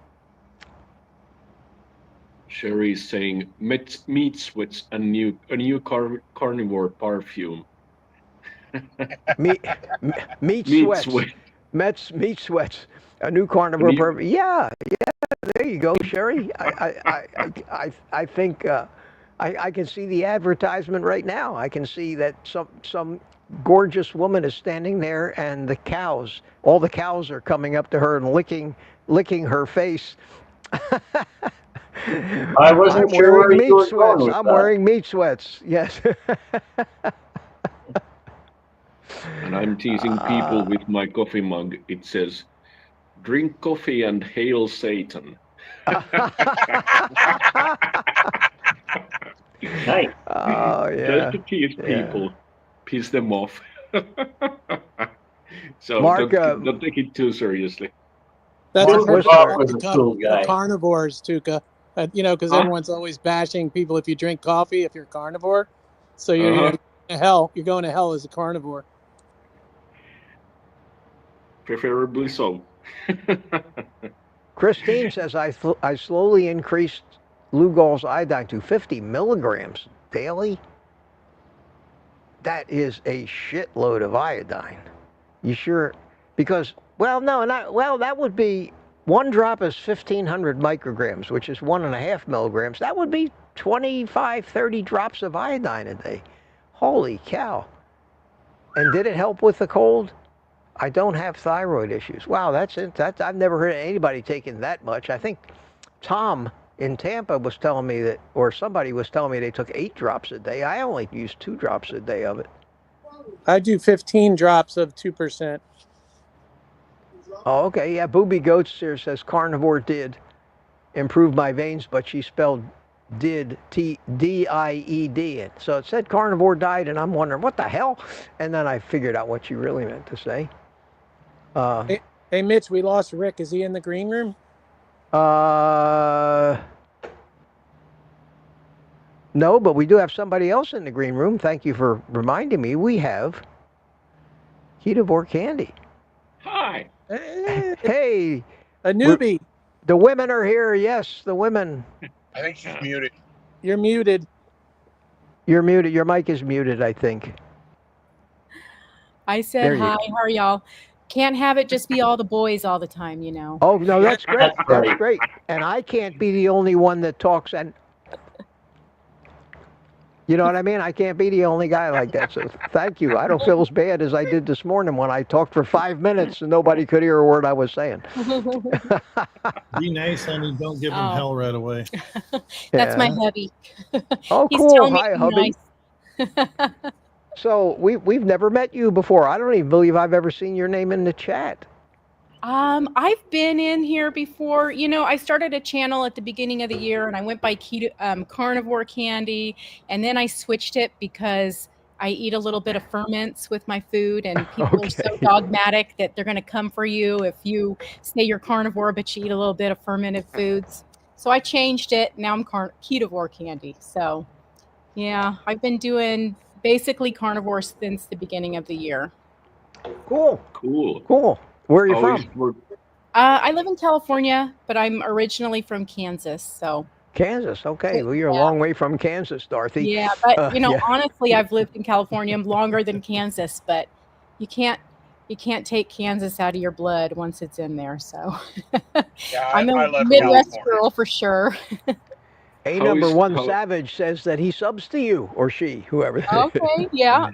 Sherry is saying meat sweats a new carnivore perfume. meat sweats. Meat sweats. A new carnivore perfume. Yeah. There you go, Sherry. I think. I can see the advertisement right now. I can see that some gorgeous woman is standing there, and all the cows are coming up to her and licking her face. I wasn't sure where you were going with that. I'm wearing meat sweats. Yes. And I'm teasing people with my coffee mug. It says, "Drink coffee and hail Satan." Nice. Oh, yeah. Just to tease people, piss them off. So Mark, don't take it too seriously. That's Mark a was a cool guy. Carnivores, Tuca. Because everyone's always bashing people if you drink coffee, if you're carnivore. So you're going to hell. You're going to hell as a carnivore. Preferably so. Christine says I slowly increased Lugol's iodine to 50 milligrams daily. That is a shitload of iodine. You sure? Because, that would be, 1 drop is 1,500 micrograms, which is 1.5 milligrams. That would be 25, 30 drops of iodine a day. Holy cow. And did it help with the cold? I don't have thyroid issues. Wow, that's it. I've never heard of anybody taking that much. I think Tom in Tampa was telling me that, or somebody was telling me they took 8 drops a day. I only use 2 drops a day of it. I do 15 drops of 2%. Oh, okay. Yeah, Booby Goats here says carnivore did improve my veins, but she spelled did D-I-E-D. So it said carnivore diet, and I'm wondering, what the hell? And then I figured out what you really meant to say. Hey, Mitch, we lost Rick. Is he in the green room? No, but we do have somebody else in the green room. Thank you for reminding me. We have Ketovore Candy. Hi. Hey. A newbie. The women are here. Yes, the women. I think she's muted. You're muted. You're muted. Your mic is muted, I think. I said hi. How are y'all? Can't have it just be all the boys all the time, you know. Oh, no, that's great. That's great. And I can't be the only one that talks. And you know what I mean? I can't be the only guy like that. So thank you. I don't feel as bad as I did this morning when I talked for 5 minutes and nobody could hear a word I was saying. Be nice, honey. Don't give him hell right away. That's my hubby. Oh, He's cool. telling me Hi, to be hubby. nice. So we've never met you before. I don't even believe I've ever seen your name in the chat. I've been in here before. You know, I started a channel at the beginning of the year, and I went by Keto, Carnivore Candy, and then I switched it because I eat a little bit of ferments with my food, and people are so dogmatic that they're going to come for you if you say you're carnivore, but you eat a little bit of fermented foods. So I changed it. Now I'm Ketovore Candy. So, yeah, I've been doing basically carnivore since the beginning of the year. Cool. Cool. Cool. Where are you from? I live in California, but I'm originally from Kansas. So Kansas. Okay. Well, you're a long way from Kansas, Dorothy. Yeah, but you know, honestly, I've lived in California longer than Kansas, but you can't take Kansas out of your blood once it's in there. So I'm a Midwest girl for sure. A#1 Savage says that he subs to you, or she, whoever. Okay, yeah.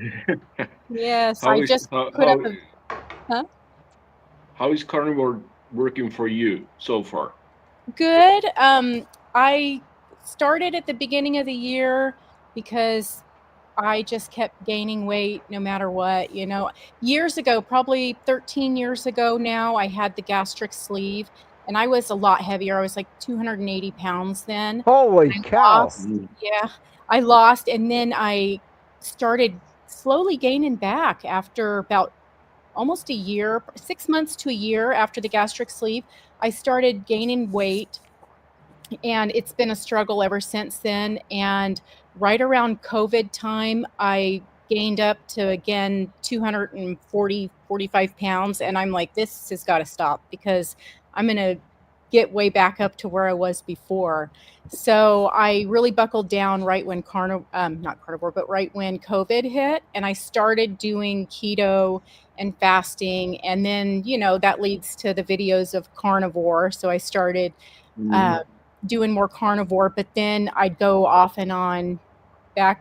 Yes, I just put up a... Huh? How is carnivore working for you so far? Good. I started at the beginning of the year because I just kept gaining weight no matter what. You know, years ago, probably 13 years ago now, I had the gastric sleeve, and I was a lot heavier. I was like 280 pounds then. Holy cow. Yeah, I lost, and then I started slowly gaining back after about almost a year, 6 months to a year after the gastric sleeve. I started gaining weight, and it's been a struggle ever since then. And right around COVID time, I gained up to, again, 45 pounds. And I'm like, this has got to stop because I'm going to get way back up to where I was before. So I really buckled down right when not carnivore, but right when COVID hit. And I started doing keto and fasting. And then, you know, that leads to the videos of carnivore. So I started doing more carnivore, but then I'd go off and on back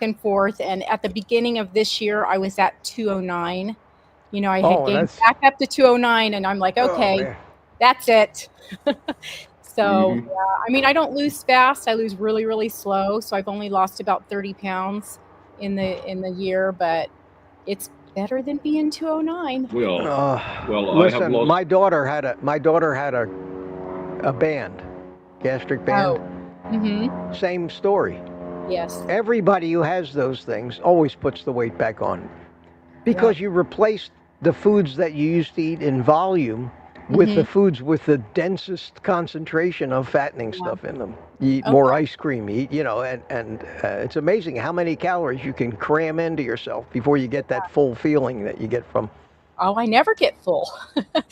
and forth. And at the beginning of this year, I was at 209. You know, I had gained back up to 209, and I'm like, okay, that's it. So, yeah, I mean, I don't lose fast. I lose really, really slow. So I've only lost about 30 pounds in the year, but it's better than being 209. Well, listen, I have lost... my daughter had a band, gastric band. Same story. Yes. Everybody who has those things always puts the weight back on because you replace the foods that you used to eat in volume with the foods with the densest concentration of fattening stuff in them. You eat more ice cream, you eat, you know, and it's amazing how many calories you can cram into yourself before you get that full feeling that you get from. Oh, I never get full.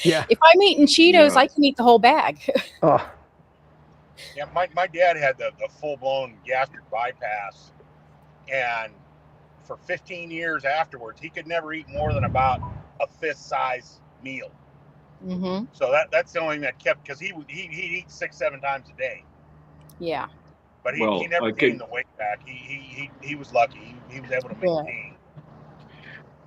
Yeah. If I'm eating Cheetos, I can eat the whole bag. Yeah, my dad had the full-blown gastric bypass, and for 15 years afterwards, he could never eat more than about a fist-size meal. So that's the only thing that kept, because he'd eat 6-7 times a day. Yeah. But he never gained the weight back. He was lucky. He was able to maintain.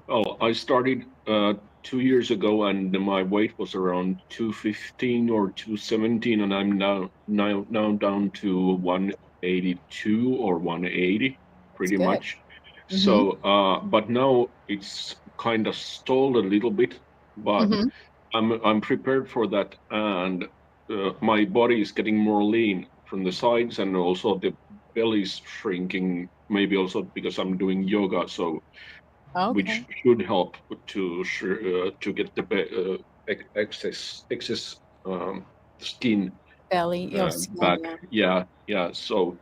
Well, I started 2 years ago, and my weight was around 215 or 217, and I'm now down to 182 or 180, pretty much. So, but now it's kind of stalled a little bit, but I'm prepared for that, and my body is getting more lean from the sides, and also the belly's shrinking. Maybe also because I'm doing yoga, so which Okay. should help to get the excess skin Belly, skin, back. yeah. Yeah. So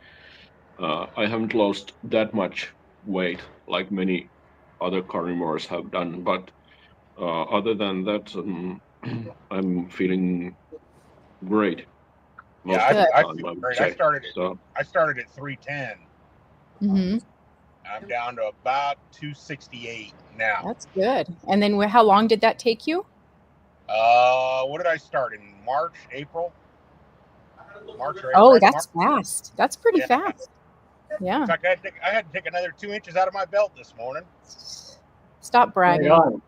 I haven't lost that much weight like many other carnivores have done, but other than that, I'm feeling great most Yeah, of the Good. I time, feel I would great. say. So I started at 310. Mm-hmm. I'm down to about 268 now. That's good. And then how long did that take you? What did I start in March, April? March or Oh, April? that's fast. That's pretty Yeah. fast. Yeah. In fact, I had to take another 2 inches out of my belt this morning. Stop bragging. Right on.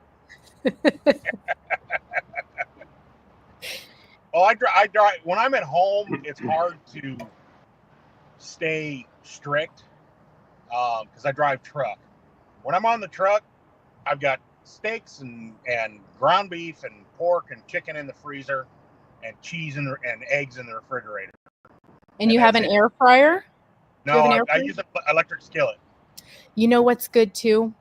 Well, I drive when I'm at home. It's hard to stay strict because I drive truck. When I'm on the truck, I've got steaks and ground beef and pork and chicken in the freezer, and cheese and eggs in the refrigerator. And you have an air fryer? No, I use an electric skillet. You know what's good too?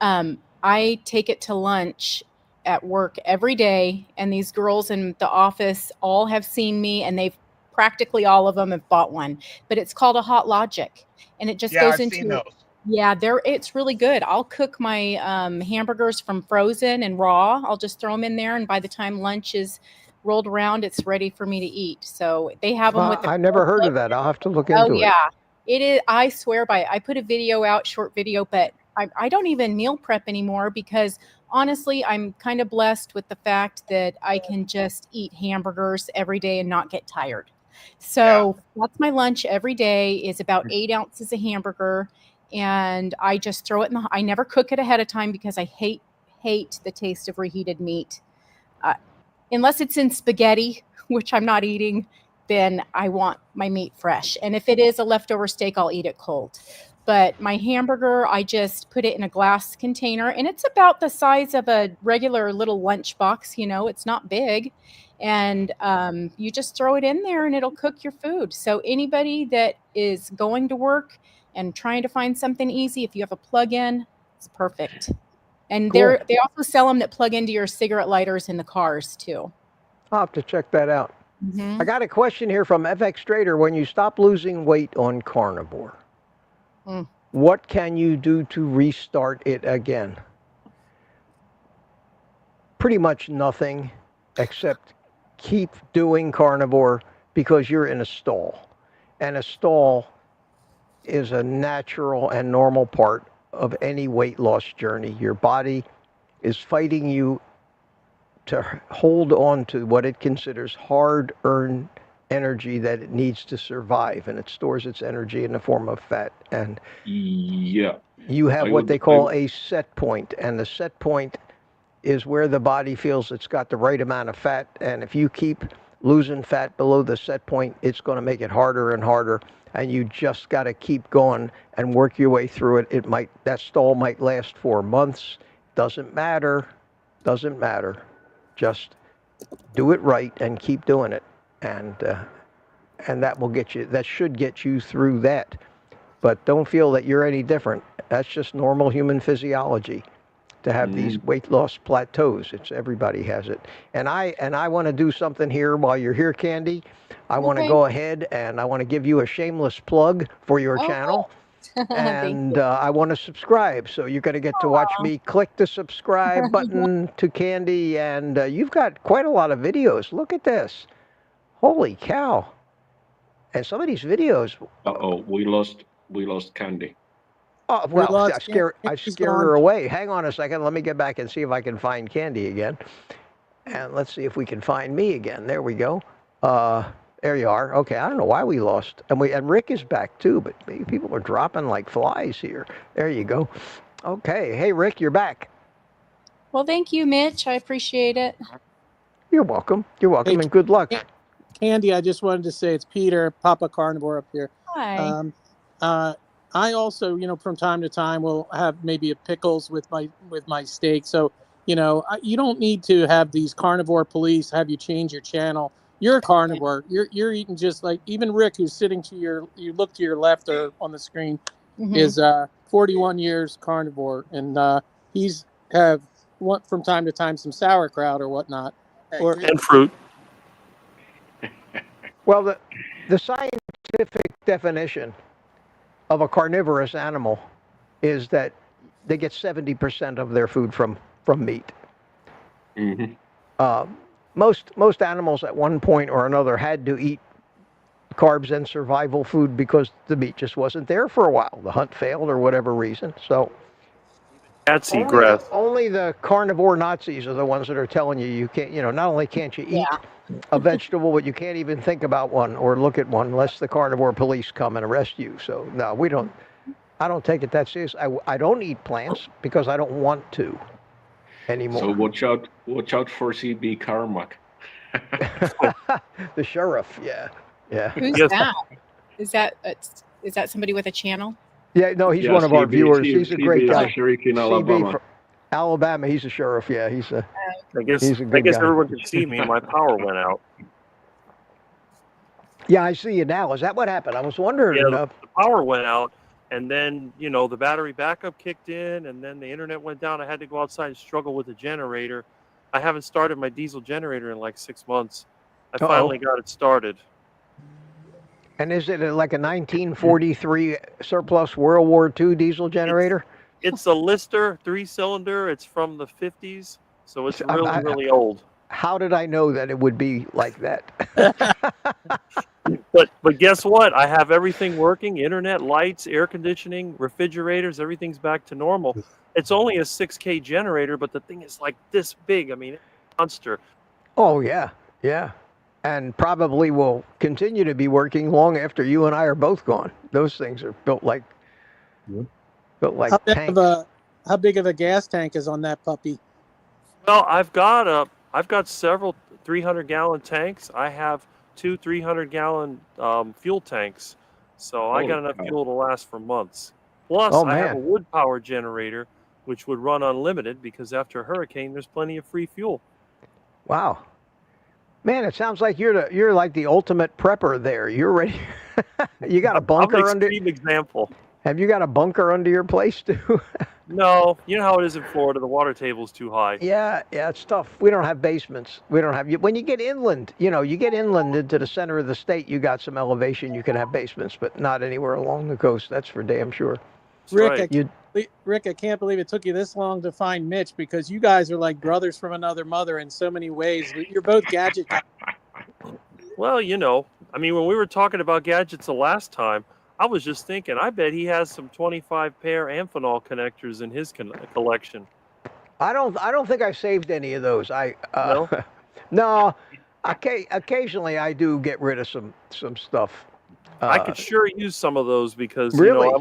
I take it to lunch at work every day, and these girls in the office all have seen me, and they've practically all of them have bought one. But it's called a Hot Logic, and it just goes I've into. Seen those. Yeah, it's really good. I'll cook my hamburgers from frozen and raw. I'll just throw them in there, and by the time lunch is rolled around, it's ready for me to eat. So they have them with. I never heard of that. I'll have to look into it. Oh yeah, it is. I swear by it. I put a video out, short video, but I don't even meal prep anymore because honestly, I'm kind of blessed with the fact that I can just eat hamburgers every day and not get tired. So that's my lunch every day is about 8 ounces of hamburger. And I just throw it I never cook it ahead of time because I hate the taste of reheated meat. Unless it's in spaghetti, which I'm not eating, then I want my meat fresh. And if it is a leftover steak, I'll eat it cold. But my hamburger, I just put it in a glass container, and it's about the size of a regular little lunch box. It's not big. And you just throw it in there and it'll cook your food. So anybody that is going to work and trying to find something easy, if you have a plug-in, it's perfect. And Cool. they also sell them that plug into your cigarette lighters in the cars too. I'll have to check that out. Mm-hmm. I got a question here from FX Trader. When you stop losing weight on carnivore, what can you do to restart it again? Pretty much nothing, except keep doing carnivore because you're in a stall. And a stall is a natural and normal part of any weight loss journey. Your body is fighting you to hold on to what it considers hard-earned energy that it needs to survive, and it stores its energy in the form of fat. And you have what they call a set point, and the set point is where the body feels it's got the right amount of fat, and if you keep losing fat below the set point, it's going to make it harder and harder, and you just got to keep going and work your way through it. That stall might last for months. Doesn't matter. Just do it right and keep doing it, and that should get you through that. But don't feel that you're any different. That's just normal human physiology to have these weight loss plateaus. Everybody has it. And I want to do something here while you're here, Candy. I want to go ahead and I want to give you a shameless plug for your channel. And I want to subscribe. So you're going to get to watch me click the subscribe button to Candy. And you've got quite a lot of videos. Look at this. Holy cow. And some of these videos. We lost Candy. Oh, well, I scare her away. Hang on a second. Let me get back and see if I can find Candy again. And let's see if we can find me again. There we go. There you are. Okay, I don't know why we lost. And Rick is back too, but maybe people are dropping like flies here. There you go. Okay. Hey, Rick, you're back. Well, thank you, Mitch. I appreciate it. You're welcome. You're welcome, and good luck. Candy, I just wanted to say it's Peter, Papa Carnivore up here. Hi. I also, from time to time will have maybe a pickles with my steak. So, you don't need to have these carnivore police have you change your channel you're a carnivore. You're eating just like even Rick, who's sitting to you look to your left or on the screen, is 41 years carnivore, and he's have from time to time some sauerkraut or whatnot, and fruit. Well, the scientific definition of a carnivorous animal is that they get 70% of their food from meat. Most animals at one point or another had to eat carbs and survival food because the meat just wasn't there for a while. The hunt failed or whatever reason. So cats eat grass. Only the carnivore Nazis are the ones that are telling you can't. Not only can't you eat a vegetable, but you can't even think about one or look at one unless the carnivore police come and arrest you. So no, we don't. I don't take it that serious. I don't eat plants because I don't want to anymore. So watch out for CB Carmack. The sheriff, yeah. Who's that? Is that somebody with a channel? Yeah, no, he's one of our viewers. He's a great guy. Sheriff in Alabama. Alabama, he's a sheriff. Yeah, I guess he's a good guy. everyone can see me. My power went out. Yeah, I see you now. Is that what happened? I was wondering. Yeah, the power went out, and then the battery backup kicked in, and then the internet went down. I had to go outside and struggle with the generator. I haven't started my diesel generator in like 6 months. I finally got it started. And is it like a 1943 surplus World War II diesel generator? It's a Lister 3-cylinder. It's from the 50s, so it's really old. How did I know that it would be like that? But guess what? I have everything working: internet, lights, air conditioning, refrigerators. Everything's back to normal. It's only a 6K generator, but the thing is like this big. I mean, it's a monster. Oh yeah. And probably will continue to be working long after you and I are both gone. Those things are built like tanks. How big of a gas tank is on that puppy? Well, I've got several 300-gallon tanks. I have 2 300-gallon fuel tanks, so I got enough fuel to last for months. Plus, I have a wood power generator, which would run unlimited because after a hurricane, there's plenty of free fuel. Wow. Man, it sounds like you're like the ultimate prepper there. You're ready. You got a bunker I'm an under. extreme example. Have you got a bunker under your place too? No, you know how it is in Florida. The water table's too high. Yeah, it's tough. We don't have basements. We don't have. When you get inland, you get inland into the center of the state, you got some elevation. You can have basements, but not anywhere along the coast. That's for damn sure. Rick, I can't believe it took you this long to find Mitch because you guys are like brothers from another mother in so many ways. You're both gadget guys. Well, I mean, when we were talking about gadgets the last time, I was just thinking, I bet he has some 25-pair Amphenol connectors in his collection. I don't think I saved any of those. No? No. Occasionally, I do get rid of some stuff. I could sure use some of those because really? I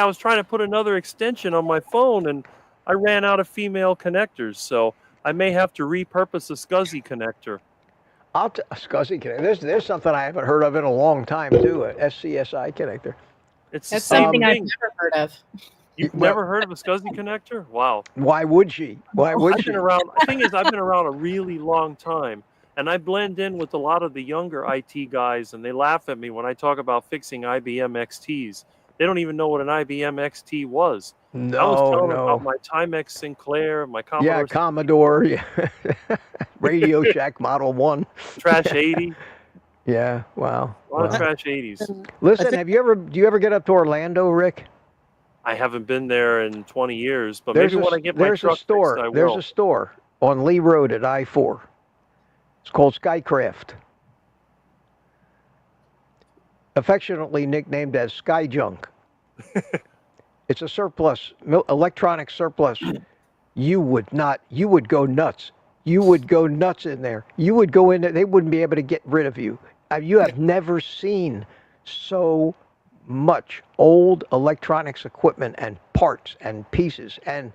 was trying to put another extension on my phone and I ran out of female connectors, so I may have to repurpose a SCSI connector. A SCSI connector. There's something I haven't heard of in a long time too. A SCSI connector. That's something I've never heard of. You've never heard of a SCSI connector? Wow. Why would she? The thing is, I've been around a really long time. And I blend in with a lot of the younger IT guys, and they laugh at me when I talk about fixing IBM XTs. They don't even know what an IBM XT was. No, I was telling them about my Timex Sinclair, my Commodore. Yeah, Commodore. Yeah. Radio Shack Model 1. Trash 80. Yeah, wow. A lot of Trash 80s. Listen, do you ever get up to Orlando, Rick? I haven't been there in 20 years, but maybe when I get my truck fixed, I will. There's a store on Lee Road at I-4. It's called Skycraft, affectionately nicknamed as Sky Junk. It's a surplus, electronic surplus. You would go nuts. You would go nuts in there. You would go in there. They wouldn't be able to get rid of you. You have never seen so much old electronics equipment and parts and pieces. And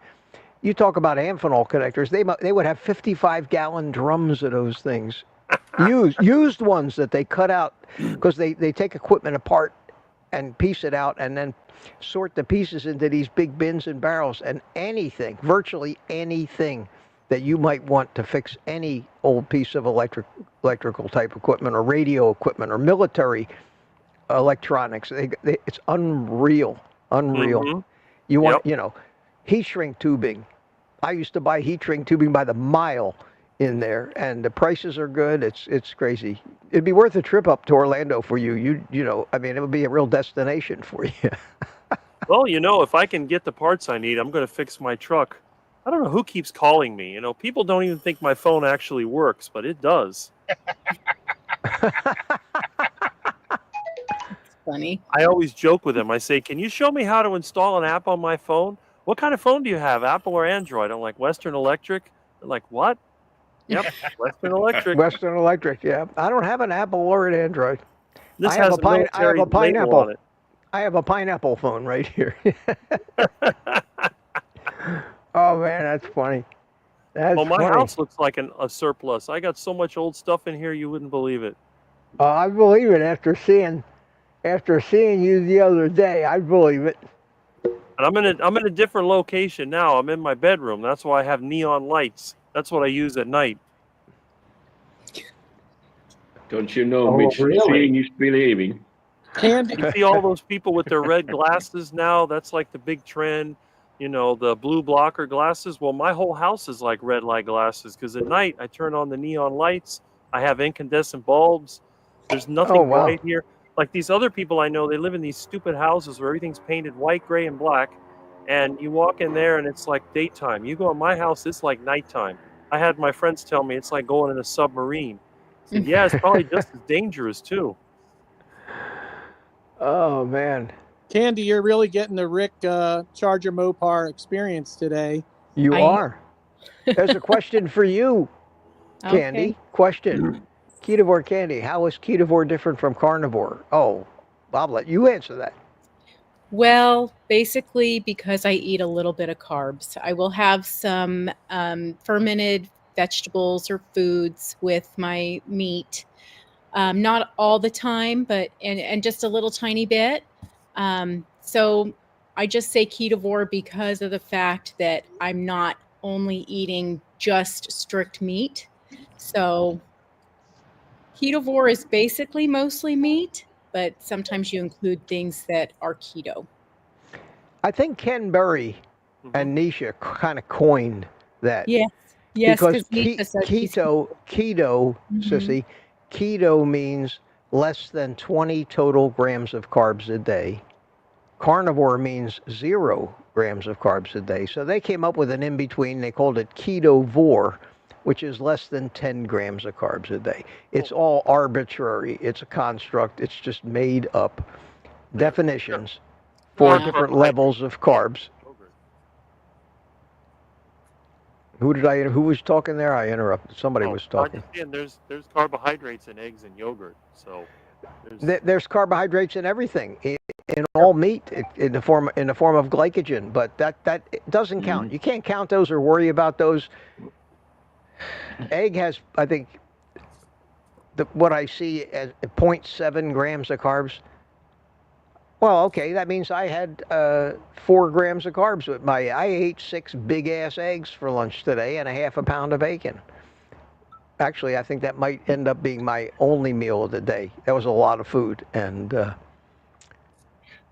you talk about Amphenol connectors. They would have 55-gallon drums of those things, used ones that they cut out because they take equipment apart and piece it out and then sort the pieces into these big bins and barrels. And virtually anything that you might want to fix any old piece of electrical type equipment or radio equipment or military electronics. It's unreal. Mm-hmm. You want, Yep. heat shrink tubing. I used to buy heat shrink tubing by the mile in there, and the prices are good. It's crazy. It'd be worth a trip up to Orlando for you. I mean, it would be a real destination for you. Well, if I can get the parts I need, I'm going to fix my truck. I don't know who keeps calling me. People don't even think my phone actually works, but it does. Funny. I always joke with them. I say, "Can you show me how to install an app on my phone? What kind of phone do you have, Apple or Android?" I'm like, "Western Electric." They're like, "What?" Yep, Western Electric. Western Electric, yeah. I don't have an Apple or an Android. This I have has a military label pineapple on it. I have a pineapple phone right here. Oh man, that's funny. Well, my funny. house looks like a surplus. I got so much old stuff in here, you wouldn't believe it. I believe it after seeing you the other day. I believe it. And I'm in a different location now. I'm in my bedroom. That's why I have neon lights. That's what I use at night. Don't you know, Mitch? really? Seeing is believing. Candy. You see all those people with their red glasses now? That's like the big trend. The blue blocker glasses. Well, my whole house is like red light glasses because at night I turn on the neon lights. I have incandescent bulbs. There's nothing bright here. Like these other people I know, they live in these stupid houses where everything's painted white, gray, and black. And you walk in there and it's like daytime. You go in my house, it's like nighttime. I had my friends tell me it's like going in a submarine. I said, yeah, it's probably just as dangerous too. Oh man. Candy, you're really getting the Rick Charger Mopar experience today. You are. There's a question for you, Candy. Okay. Question. Ketovore Candy. How is Ketovore different from carnivore? Oh, I'll let you answer that. Well, basically, because I eat a little bit of carbs, I will have some fermented vegetables or foods with my meat. Not all the time, but and just a little tiny bit. So I just say ketovore because of the fact that I'm not only eating just strict meat. So ketovore is basically mostly meat, but sometimes you include things that are keto. I think Ken Berry and Nisha kind of coined that. Yes, because Nisha said she's keto, sissy, keto means less than 20 total grams of carbs a day. Carnivore means 0 grams of carbs a day. So they came up with an in-between. They called it ketovore, which is less than 10 grams of carbs a day. It's all arbitrary. It's a construct. It's just made up definitions for different levels of carbs. Who was talking there? I interrupted. Somebody was talking. There's carbohydrates in eggs and yogurt. So there's carbohydrates in everything. In all meat, in the form of glycogen, but that doesn't count. You can't count those or worry about those. Egg has, I think, what I see as 0.7 grams of carbs. Well, okay, that means I had 4 grams of carbs with I ate 6 big ass eggs for lunch today and a half a pound of bacon. Actually, I think that might end up being my only meal of the day. That was a lot of food, and.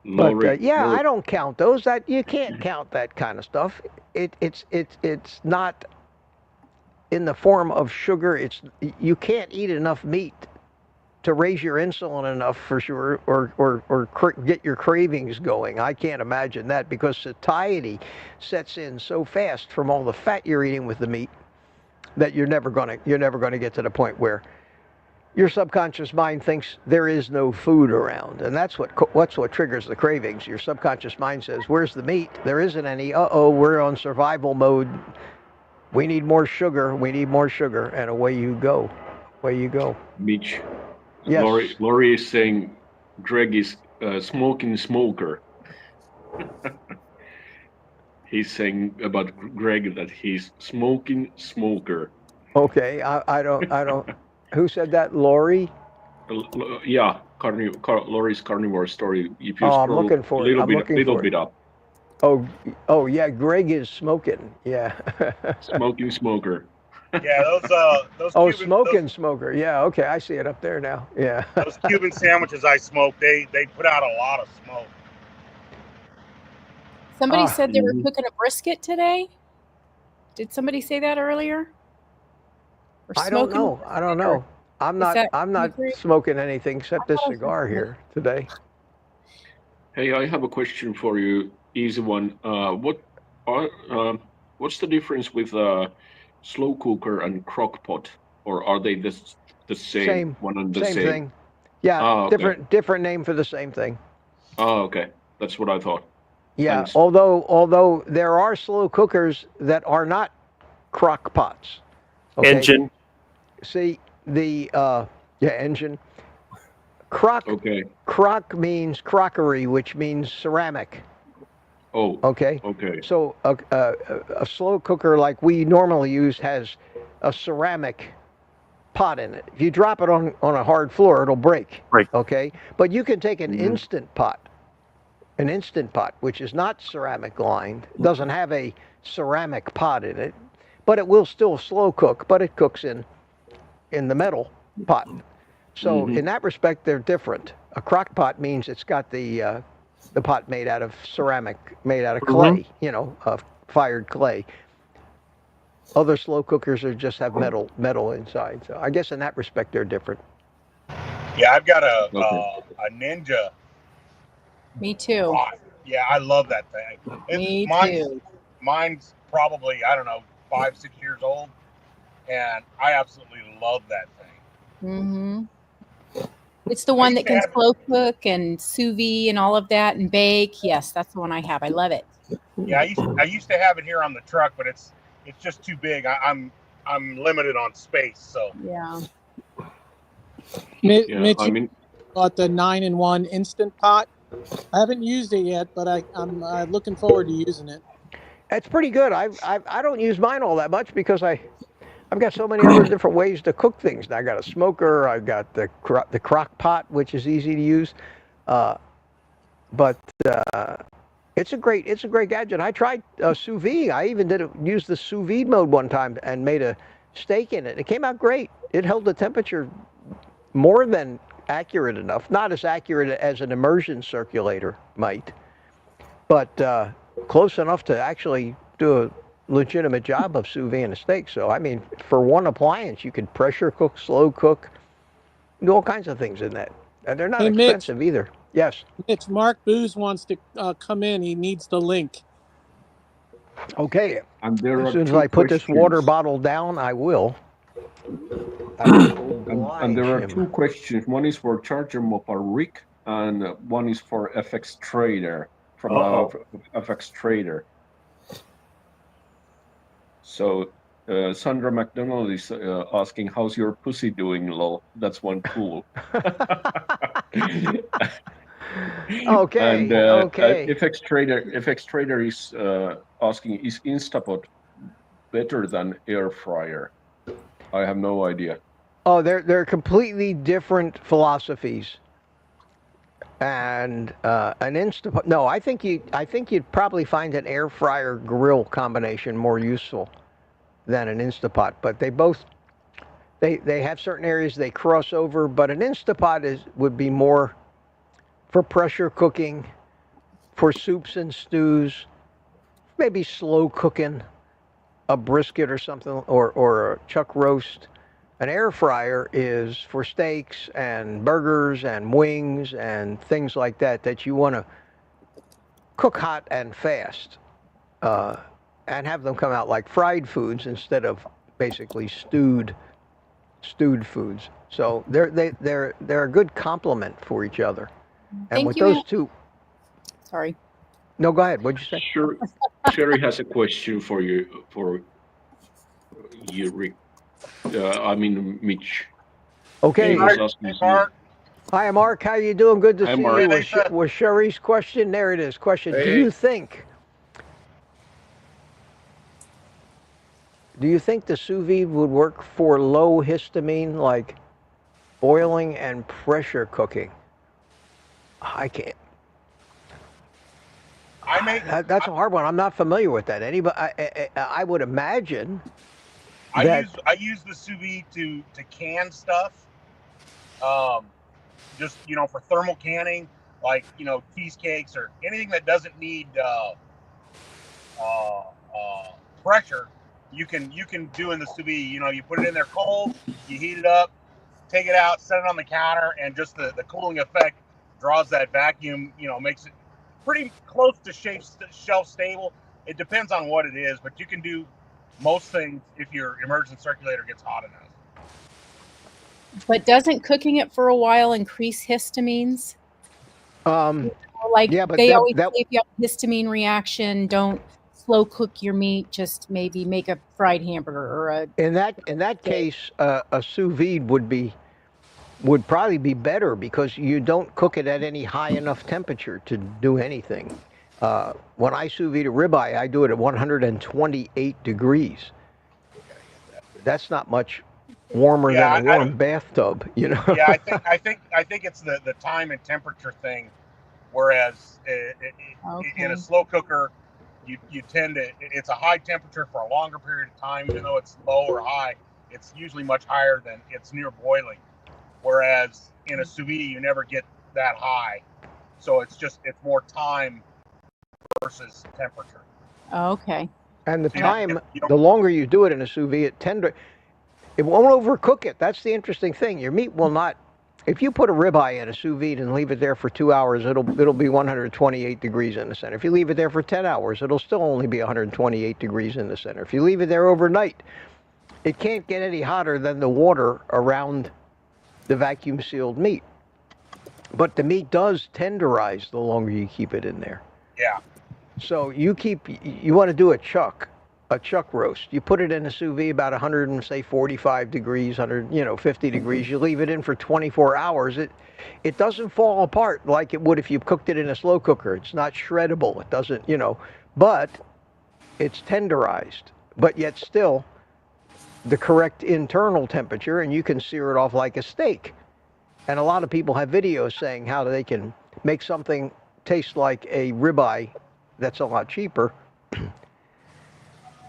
I don't count those. That you can't count that kind of stuff. It's not in the form of sugar. You can't eat enough meat to raise your insulin enough for sure, or get your cravings going. I can't imagine that because satiety sets in so fast from all the fat you're eating with the meat that you're never gonna get to the point where your subconscious mind thinks there is no food around, and that's what triggers the cravings. Your subconscious mind says, "Where's the meat? There isn't any. We're on survival mode. We need more sugar. We need more sugar." And away you go. Mitch. Yes. Lori is saying Greg is smoking smoker. He's saying about Greg that he's smoking smoker. Okay, I don't. Who said that? Lori? Yeah, Lori's carnivore story. If you I'm scroll looking for a little bit up. Oh yeah, Greg is smoking. Yeah. Smoking smoker. Yeah, those Oh, Cuban smoking smoker. Yeah. Okay, I see it up there now. Yeah. those Cuban sandwiches I smoke, they put out a lot of smoke. Somebody said they were Mhm. cooking a brisket today. Did somebody say that earlier? Or I don't smoking a know. I don't brisket, or know. I'm is not. that I'm not accurate? smoking anything except this I thought I cigar heard here today. Hey, I have a question for you. Easy one. Are, what's the difference with slow cooker and crock pot, or are they the same, Same. one and the Same same? thing. Yeah. Oh, okay. Different name for the same thing. Oh, okay. That's what I thought. Yeah. Thanks. Although there are slow cookers that are not crock pots. Okay. Engine. See the engine. Crock Okay. means crockery, which means ceramic. Oh, Okay. okay. So a slow cooker like we normally use has a ceramic pot in it. If you drop it on a hard floor, it'll break. Right. Okay. But you can take an Mhm. instant pot, which is not ceramic lined, doesn't have a ceramic pot in it, but it will still slow cook, but it cooks in the metal pot. So Mhm. in that respect, they're different. A crock pot means it's got the pot made out of ceramic, made out of clay, fired clay. Other slow cookers are just have metal inside. So I guess in that respect, they're different. Yeah, I've got a Okay. Ninja Me too. pot. Yeah, I love that thing. Me Mine's too. mine's probably, I don't know, 5-6 years old, and I absolutely love that thing. Mm-hmm. It's the one that can slow cook and sous vide and all of that and bake. Yes, that's the one I have. I love it. Yeah, I used to have it here on the truck, but it's just too big. I'm limited on space, so Yeah. Mitch, Yeah, I mean, bought the 9-in-1 Instant Pot. I haven't used it yet, but I'm looking forward to using it. It's pretty good. I don't use mine all that much because I've got so many other different ways to cook things. I got a smoker. I've got the crock pot, which is easy to use. But it's a great gadget. I tried sous vide. I even used the sous vide mode one time and made a steak in it. It came out great. It held the temperature more than accurate enough. Not as accurate as an immersion circulator might, but close enough to actually do a legitimate job of sous vide a steak. So I mean, for one appliance, you could pressure cook, slow cook, do all kinds of things in that, and they're not expensive either. Yes. Mitch, Mark Booz wants to come in. He needs the link. Okay. and there As are soon as two I put this water questions. bottle down, I will. And there are two questions. One is for Charger Mopar Rick, and one is for FX Trader from FX Trader. So Sandra McDonald is asking, "How's your pussy doing, lol?" That's one cool. Okay. And Okay. FX Trader is asking, "Is Instapot better than air fryer?" I have no idea. Oh, they're completely different philosophies. And an Instapot. No, I think you'd probably find an air fryer grill combination more useful than an Instapot. But they both they have certain areas they cross over. But an Instapot would be more for pressure cooking, for soups and stews, maybe slow cooking a brisket or something, or a chuck roast. An air fryer is for steaks and burgers and wings and things like that you want to cook hot and fast, and have them come out like fried foods instead of basically stewed foods. So they're a good complement for each other. And Thank with you, those Matt. two, Sorry. no, go ahead. What'd you say? Sure. Sherry has a question for you, Rick. I mean, Mitch. Okay. He was asking Mark. Hi, Mark. How you doing? Good to Hi, see Mark. you. Was Sherry's question? There it is. Question. Hey. Do you think the sous vide would work for low histamine, like boiling and pressure cooking? I I make. That's a hard one. I'm not familiar with that. Anybody? I would imagine that. I use the sous vide to can stuff. Just for thermal canning, like cheesecakes or anything that doesn't need pressure. You can do in the sous vide. You put it in there cold, you heat it up, take it out, set it on the counter, and just the cooling effect draws that vacuum. Makes it pretty close to shelf stable. It depends on what it is, but you can do most things if your immersion circulator gets hot enough. But doesn't cooking it for a while increase histamines? Yeah, but they always say if you have a histamine reaction, don't slow cook your meat. Just maybe make a fried hamburger or a. In that case, a sous vide would probably be better because you don't cook it at any high enough temperature to do anything. When I sous vide a ribeye, I do it at 128 degrees. That's not much warmer than a warm bathtub, Yeah, I think it's the time and temperature thing. Whereas in a slow cooker, you tend to, it's a high temperature for a longer period of time, even though it's low or high. It's usually much higher than it's near boiling. Whereas in a sous vide, you never get that high, so it's more time versus temperature. Oh, okay. And the time, the longer you do it in a sous vide, it won't overcook it. That's the interesting thing. Your meat will not. If you put a ribeye in a sous vide and leave it there for 2 hours, it'll be 128 degrees in the center. If you leave it there for 10 hours, it'll still only be 128 degrees in the center. If you leave it there overnight, it can't get any hotter than the water around the vacuum sealed meat. But the meat does tenderize the longer you keep it in there. Yeah. So you want to do a chuck roast. You put it in a sous vide about 145 degrees, 50 degrees. You leave it in for 24 hours. It doesn't fall apart like it would if you cooked it in a slow cooker. It's not shreddable. It doesn't, but it's tenderized. But yet still the correct internal temperature, and you can sear it off like a steak. And a lot of people have videos saying how they can make something taste like a ribeye that's a lot cheaper.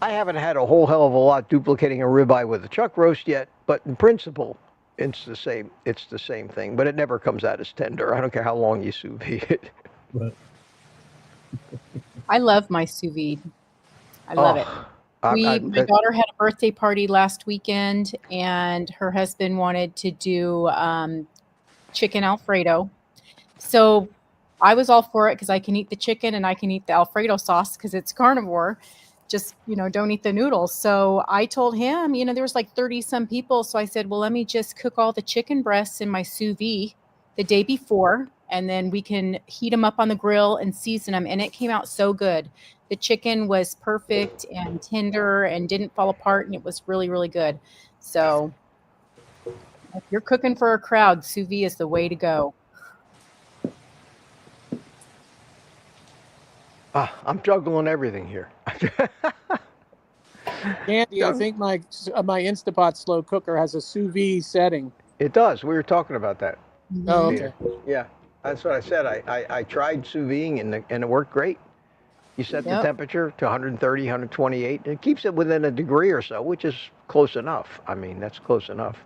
I haven't had a whole hell of a lot duplicating a ribeye with a chuck roast yet, but in principle, it's the same. It's the same thing, but it never comes out as tender. I don't care how long you sous vide it. But I love my sous vide. I love it. My daughter had a birthday party last weekend, and her husband wanted to do chicken Alfredo. So I was all for it because I can eat the chicken and I can eat the Alfredo sauce because it's carnivore. Just, don't eat the noodles. So I told him, there was like 30 some people. So I said, well, let me just cook all the chicken breasts in my sous vide the day before, and then we can heat them up on the grill and season them. And it came out so good. The chicken was perfect and tender and didn't fall apart, and it was really, really good. So if you're cooking for a crowd, sous vide is the way to go. I'm juggling everything here. Andy, I think my Instapot slow cooker has a sous vide setting. It does. We were talking about that. Oh, okay. Yeah, that's what I said. I tried sous videing and it worked great. You set the temperature to 130, 128, and it keeps it within a degree or so, which is close enough. I mean, that's close enough.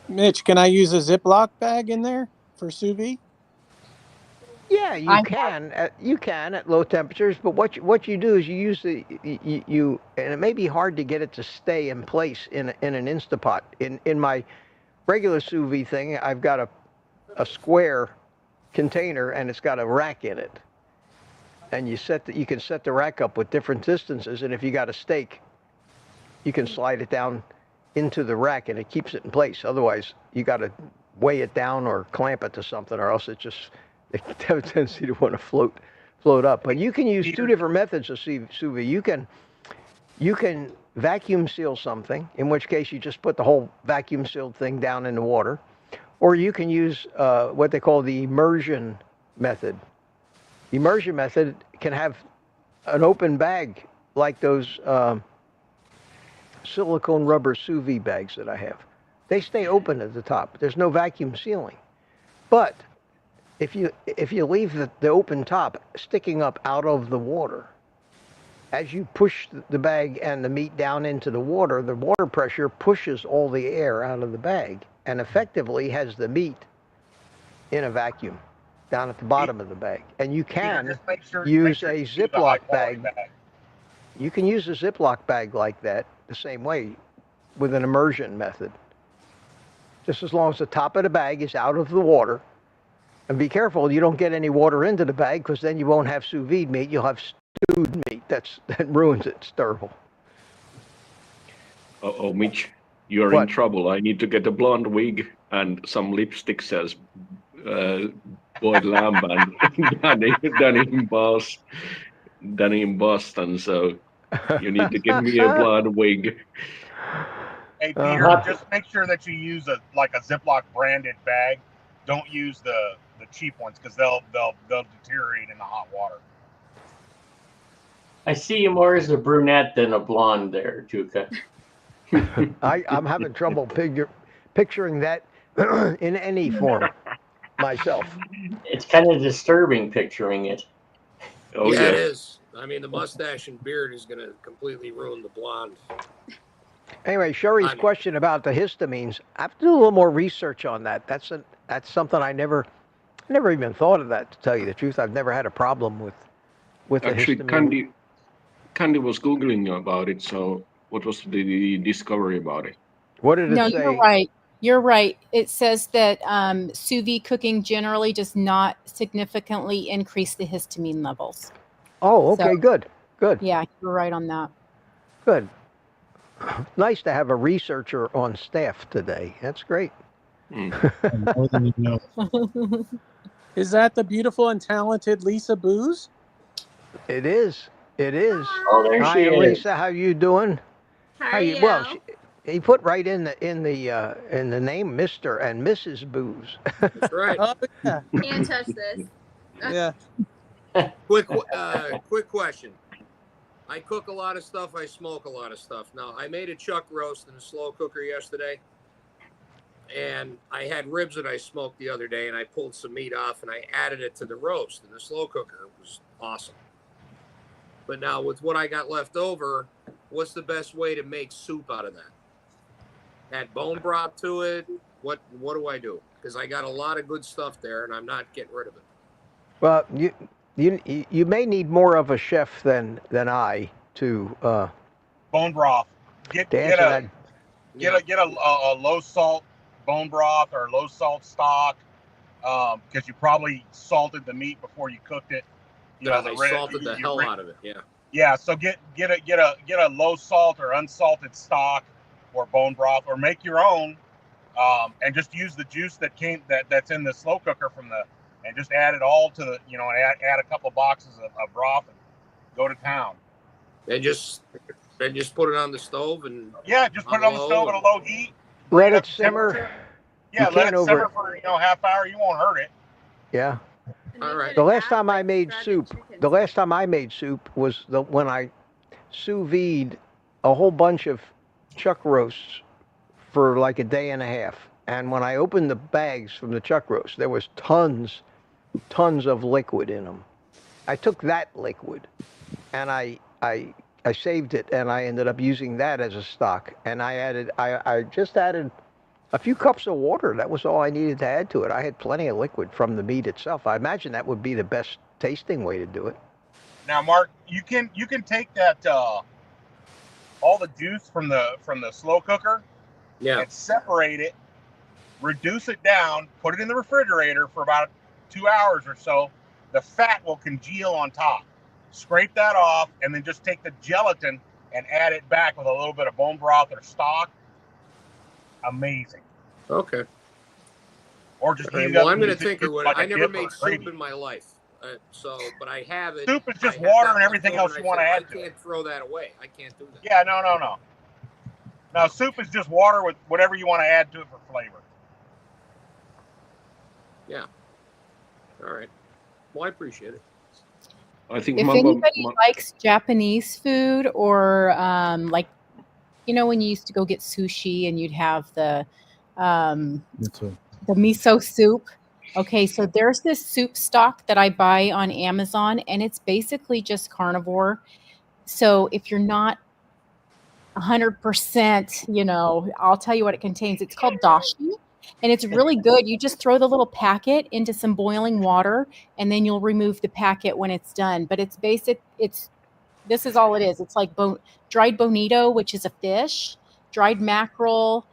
Mitch, can I use a Ziploc bag in there for sous vide? Yeah, you can at low temperatures, but what you do is you use and it may be hard to get it to stay in place in an Instapot. In my regular sous vide thing, I've got a square container and it's got a rack in it, and you can set the rack up with different distances, and if you got a steak, you can slide it down into the rack and it keeps it in place. Otherwise, you got to weigh it down or clamp it to something, or else they have a tendency to want to float up. But you can use two different methods of sous vide. You can vacuum seal something, in which case you just put the whole vacuum sealed thing down in the water, or you can use what they call the immersion method. The immersion method can have an open bag like those silicone rubber sous vide bags that I have. They stay open at the top. There's no vacuum sealing. But if you leave the open top sticking up out of the water, as you push the bag and the meat down into the water pressure pushes all the air out of the bag and effectively has the meat in a vacuum down at the bottom of the bag. And you can use a Ziploc bag. You can use a Ziploc bag like that the same way with an immersion method. Just as long as the top of the bag is out of the water. And be careful you don't get any water into the bag, because then you won't have sous vide meat. You'll have stewed meat. That ruins it. It's terrible. Oh, Mitch, you're in trouble. I need to get a blonde wig and some lipstick says boiled lamb and Danny in Boston. So you need to give me a blonde wig. Hey, Peter, just make sure that you use a Ziploc branded bag. Don't use the cheap ones, because they'll deteriorate in the hot water. I see you more as a brunette than a blonde there, Juka. I'm having trouble picturing that in any form myself. It's kind of disturbing picturing it. Oh, yeah, it is. I mean, the mustache and beard is going to completely ruin the blonde. Anyway, Sherry's question about the histamines, I have to do a little more research on that. That's something I never even thought of that, to tell you the truth. I've never had a problem with actually, the histamine. Candy was Googling about it, so what was the discovery about it? What did it say? No, you're right. You're right. It says that sous vide cooking generally does not significantly increase the histamine levels. Oh, okay, so, good. Yeah, you're right on that. Good. Nice to have a researcher on staff today. That's great. Is that the beautiful and talented Lisa Booz? It is. It is. Oh, there Hi, she is. Lisa. How you doing? How are you? Well, he put right in the name Mr. and Mrs. Booz. That's right. Oh, yeah. Can't touch this. Yeah. Quick question. I cook a lot of stuff. I smoke a lot of stuff. Now, I made a chuck roast in a slow cooker yesterday, and I had ribs that I smoked the other day, and I pulled some meat off, and I added it to the roast in the slow cooker. It was awesome. But now, with what I got left over, what's the best way to make soup out of that? Add bone broth to it? What do I do? Because I got a lot of good stuff there, and I'm not getting rid of it. Well, you may need more of a chef than I to bone broth. Get a low salt bone broth or low salt stock, because you probably salted the meat before you cooked it. They salted the hell out of it. Yeah. Yeah. So get a low salt or unsalted stock or bone broth, or make your own, and just use the juice that's in the slow cooker and just add it all to the, and add a couple of boxes of broth and go to town. And just put it on the stove and just put it on the stove at a low heat. Let it simmer. Yeah, let it simmer for half hour. You won't hurt it. Yeah. All right. The last time I made soup was when I sous vide a whole bunch of chuck roasts for like a day and a half. And when I opened the bags from the chuck roast, there was tons of liquid in them. I took that liquid and I saved it, and I ended up using that as a stock. And I just added a few cups of water. That was all I needed to add to it. I had plenty of liquid from the meat itself. I imagine that would be the best tasting way to do it. Now, Mark, you can take that all the juice from the slow cooker, and separate it, reduce it down, put it in the refrigerator for about 2 hours or so. The fat will congeal on top. Scrape that off, and then just take the gelatin and add it back with a little bit of bone broth or stock. Amazing. Okay. Or just I'm going to think of what I never made soup in my life. But I have it. Soup is just water and everything else you want to add to it. I can't throw that away. I can't do that. Yeah, no. No, soup is just water with whatever you want to add to it for flavor. Yeah. All right. Well, I appreciate it. I think if anybody likes Japanese food, or when you used to go get sushi and you'd have the miso soup. Okay, so there's this soup stock that I buy on Amazon, and it's basically just carnivore. So if you're not 100%, I'll tell you what it contains. It's called dashi, and it's really good. You just throw the little packet into some boiling water, and then you'll remove the packet when it's done. But it's basic. This is all it is. It's like dried bonito, which is a fish, dried mackerel,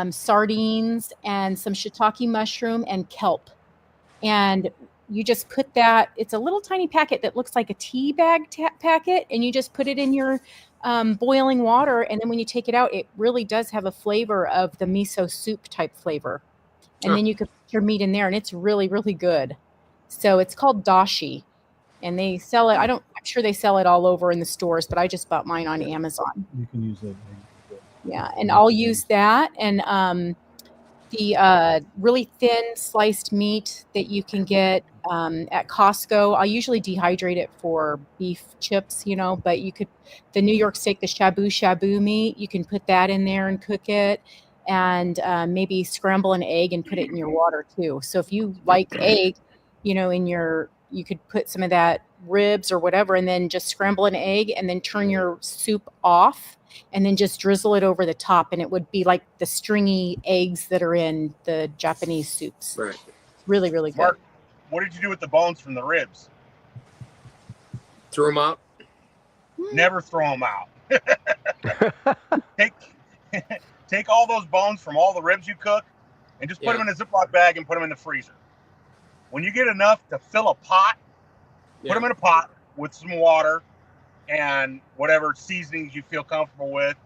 sardines, and some shiitake mushroom and kelp. And you just put that, it's a little tiny packet that looks like a tea bag packet, and you just put it in your boiling water. And then when you take it out, it really does have a flavor of the miso soup type flavor. And then you could put your meat in there, and it's really, really good. So it's called dashi, and they sell it. I'm sure they sell it all over in the stores, but I just bought mine on Amazon. You can use that. Yeah, and I'll use that. And the really thin sliced meat that you can get at Costco. I usually dehydrate it for beef chips, but the New York steak, the shabu meat, you can put that in there and cook it, and maybe scramble an egg and put it in your water too. So if you like egg, you could put some of that ribs or whatever, and then just scramble an egg and then turn your soup off, and then just drizzle it over the top, and it would be like the stringy eggs that are in the Japanese soups. Right. Really, really good. Mark, what did you do with the bones from the ribs? Threw them out? Never throw them out. Take all those bones from all the ribs you cook and just put them in a Ziploc bag and put them in the freezer. When you get enough to fill a pot, put them in a pot with some water and whatever seasonings you feel comfortable with,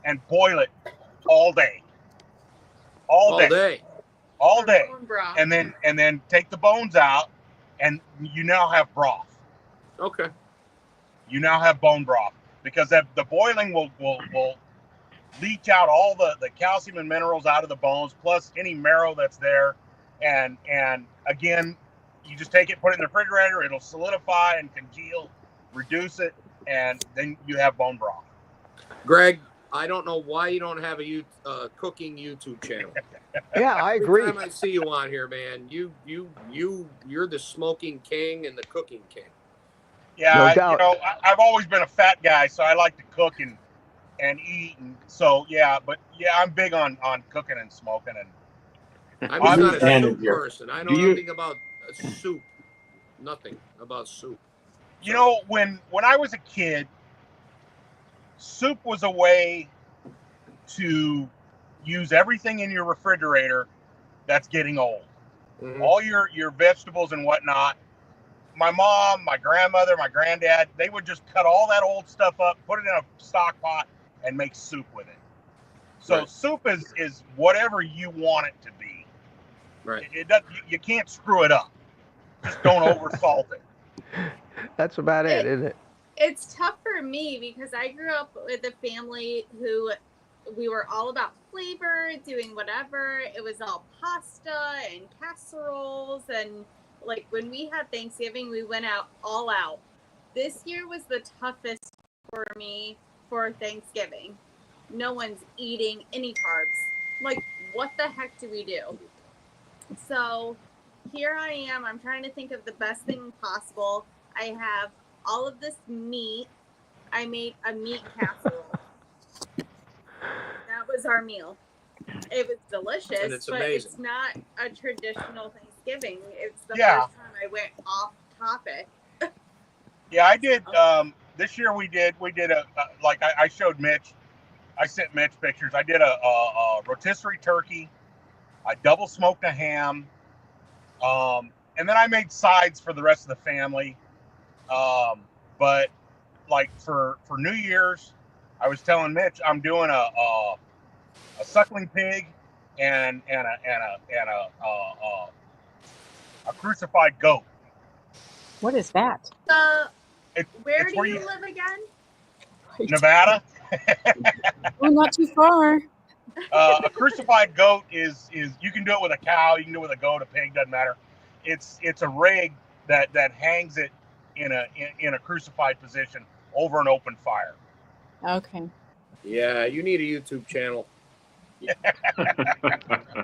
and boil it all day. All day. And then take the bones out, and you now have broth. Okay. You now have bone broth, because the boiling will leach out all the calcium and minerals out of the bones, plus any marrow that's there. And again, you just take it, put it in the refrigerator, it'll solidify and congeal, reduce it, and then you have bone broth. Greg, I don't know why you don't have a cooking YouTube channel. Yeah, I agree. Every time I see you on here, man, you're the smoking king and the cooking king. Yeah, No doubt. I've always been a fat guy, so I like to cook and eat, and so I'm big on cooking and smoking. And I'm just not a soup person. I know nothing about soup. Nothing about soup. When I was a kid, soup was a way to use everything in your refrigerator that's getting old. Mm-hmm. All your vegetables and whatnot. My mom, my grandmother, my granddad, they would just cut all that old stuff up, put it in a stock pot, and make soup with it. So soup is whatever you want it to be. Right. You can't screw it up. Just don't over salt it. That's about it, isn't it? It's tough for me because I grew up with a family who we were all about flavor, doing whatever. It was all pasta and casseroles, and like when we had Thanksgiving, we went all out. This year was the toughest for me for Thanksgiving. No one's eating any carbs. Like, what the heck do we do? So here I am. I'm trying to think of the best thing possible. I have all of this meat. I made a meat casserole. That was our meal. It was delicious, but amazing. It's not a traditional Thanksgiving. It's the Yeah. first time I went off topic. Yeah, I did. This year we did a like I showed Mitch. I sent Mitch pictures. I did a rotisserie turkey. I double smoked a ham, and then I made sides for the rest of the family. But like for New Year's, I was telling Mitch I'm doing a suckling pig and a crucified goat. What is that? Where do you live again? Nevada. Oh, not too far. A crucified goat is you can do it with a cow, you can do it with a goat, a pig, doesn't matter. It's a rig that hangs it in a crucified position over an open fire. Okay. Yeah, you need a YouTube channel.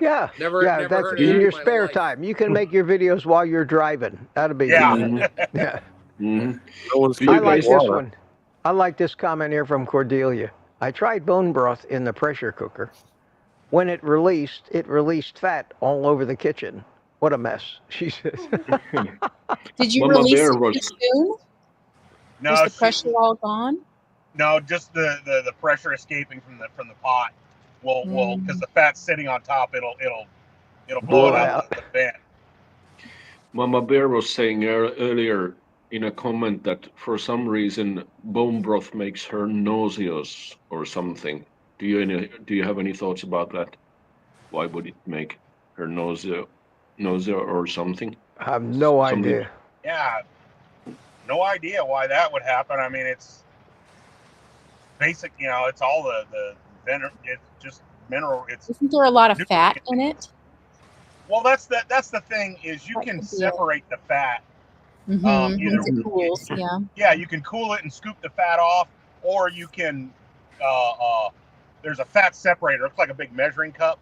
Yeah, Never that's heard of in that your in my spare life. time. You can make your videos while you're driving. That'd be Yeah. good. Yeah. Mhm. No one's Do you I cooking like guys- this iguana. one. I like this comment here from Cordelia. I tried bone broth in the pressure cooker. When it released fat all over the kitchen. What a mess, she says. Did you Mama release Bear it was- too soon? No, Was the pressure all gone? no, just the pressure escaping from the pot will because the fat's sitting on top. It'll blow it out the vent. Mama Bear was saying earlier in a comment that for some reason bone broth makes her nauseous or something. Do you have any thoughts about that? Why would it make her nausea or something? I have no idea. Yeah, no idea why that would happen. I mean, it's basic. It's all the it's just mineral. Isn't there a lot of fat in it? Well, that's the thing is you can separate the fat. Once it cools, yeah. Yeah, you can cool it and scoop the fat off, or you can. There's a fat separator. It looks like a big measuring cup,